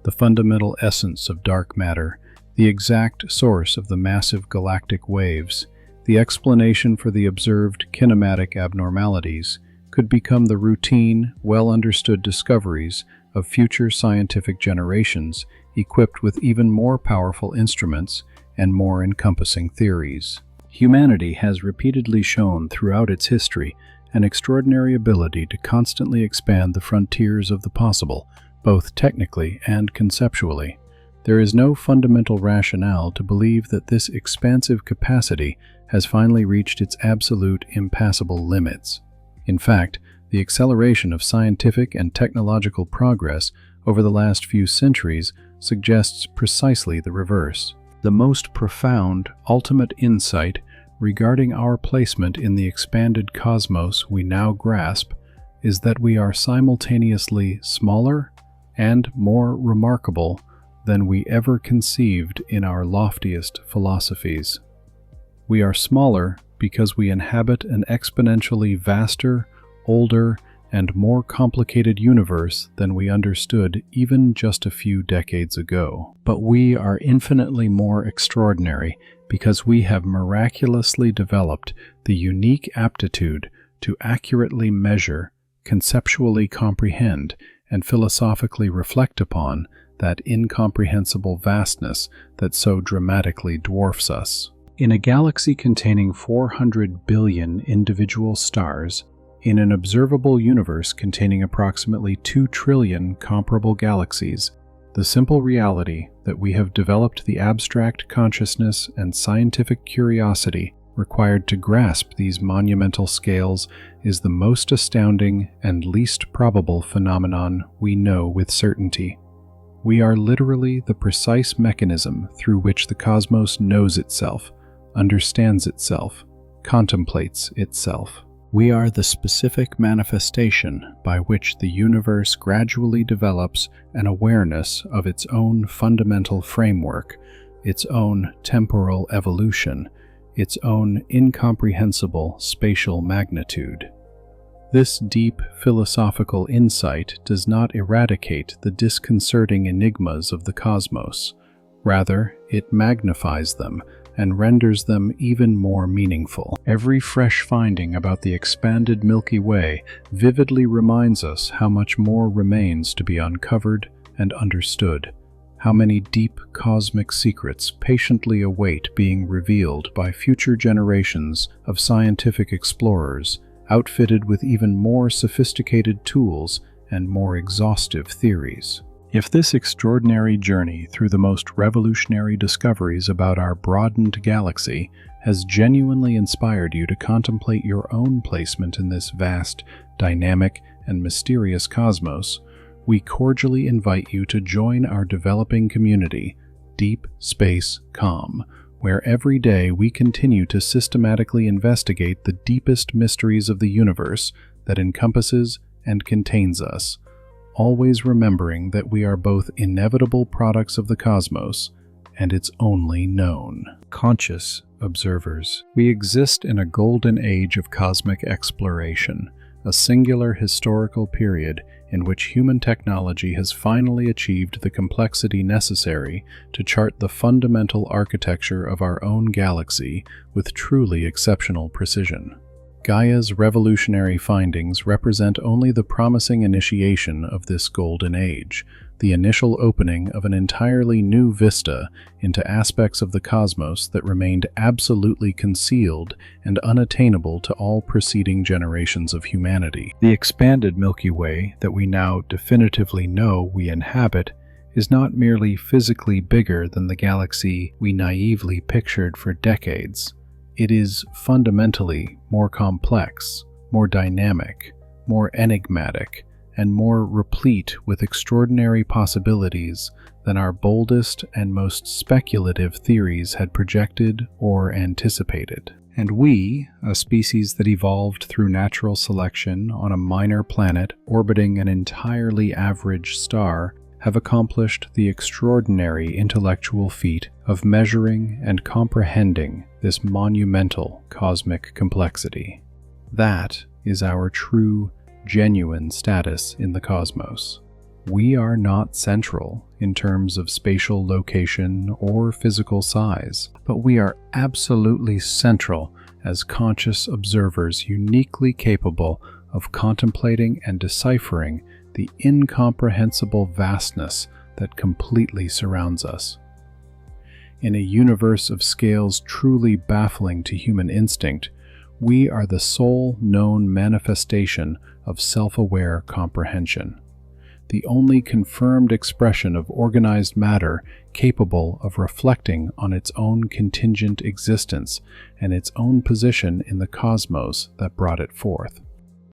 the fundamental essence of dark matter, the exact source of the massive galactic waves, the explanation for the observed kinematic abnormalities, could become the routine, well-understood discoveries of future scientific generations equipped with even more powerful instruments and more encompassing theories. Humanity has repeatedly shown throughout its history an extraordinary ability to constantly expand the frontiers of the possible, both technically and conceptually. There is no fundamental rationale to believe that this expansive capacity has finally reached its absolute impassable limits. In fact, the acceleration of scientific and technological progress over the last few centuries suggests precisely the reverse. The most profound, ultimate insight regarding our placement in the expanded cosmos we now grasp is that we are simultaneously smaller and more remarkable than we ever conceived in our loftiest philosophies. We are smaller because we inhabit an exponentially vaster, older, and more complicated universe than we understood even just a few decades ago. But we are infinitely more extraordinary because we have miraculously developed the unique aptitude to accurately measure, conceptually comprehend, and philosophically reflect upon that incomprehensible vastness that so dramatically dwarfs us. In a galaxy containing 400 billion individual stars, in an observable universe containing approximately 2 trillion comparable galaxies, the simple reality that we have developed the abstract consciousness and scientific curiosity required to grasp these monumental scales is the most astounding and least probable phenomenon we know with certainty. We are literally the precise mechanism through which the cosmos knows itself, understands itself, contemplates itself. We are the specific manifestation by which the universe gradually develops an awareness of its own fundamental framework, its own temporal evolution, its own incomprehensible spatial magnitude. This deep philosophical insight does not eradicate the disconcerting enigmas of the cosmos. Rather, it magnifies them and renders them even more meaningful. Every fresh finding about the expanded Milky Way vividly reminds us how much more remains to be uncovered and understood, how many deep cosmic secrets patiently await being revealed by future generations of scientific explorers, outfitted with even more sophisticated tools and more exhaustive theories. If this extraordinary journey through the most revolutionary discoveries about our broadened galaxy has genuinely inspired you to contemplate your own placement in this vast, dynamic, and mysterious cosmos, we cordially invite you to join our developing community, Deep Space Com, where every day we continue to systematically investigate the deepest mysteries of the universe that encompasses and contains us, always remembering that we are both inevitable products of the cosmos and its only known conscious observers. We exist in a golden age of cosmic exploration, a singular historical period in which human technology has finally achieved the complexity necessary to chart the fundamental architecture of our own galaxy with truly exceptional precision. Gaia's revolutionary findings represent only the promising initiation of this golden age, the initial opening of an entirely new vista into aspects of the cosmos that remained absolutely concealed and unattainable to all preceding generations of humanity. The expanded Milky Way that we now definitively know we inhabit is not merely physically bigger than the galaxy we naively pictured for decades. It is fundamentally more complex, more dynamic, more enigmatic, and more replete with extraordinary possibilities than our boldest and most speculative theories had projected or anticipated. And we, a species that evolved through natural selection on a minor planet orbiting an entirely average star, have accomplished the extraordinary intellectual feat of measuring and comprehending this monumental cosmic complexity. That is our true, genuine status in the cosmos. We are not central in terms of spatial location or physical size, but we are absolutely central as conscious observers uniquely capable of contemplating and deciphering the incomprehensible vastness that completely surrounds us. In a universe of scales truly baffling to human instinct, we are the sole known manifestation of self-aware comprehension, the only confirmed expression of organized matter capable of reflecting on its own contingent existence and its own position in the cosmos that brought it forth.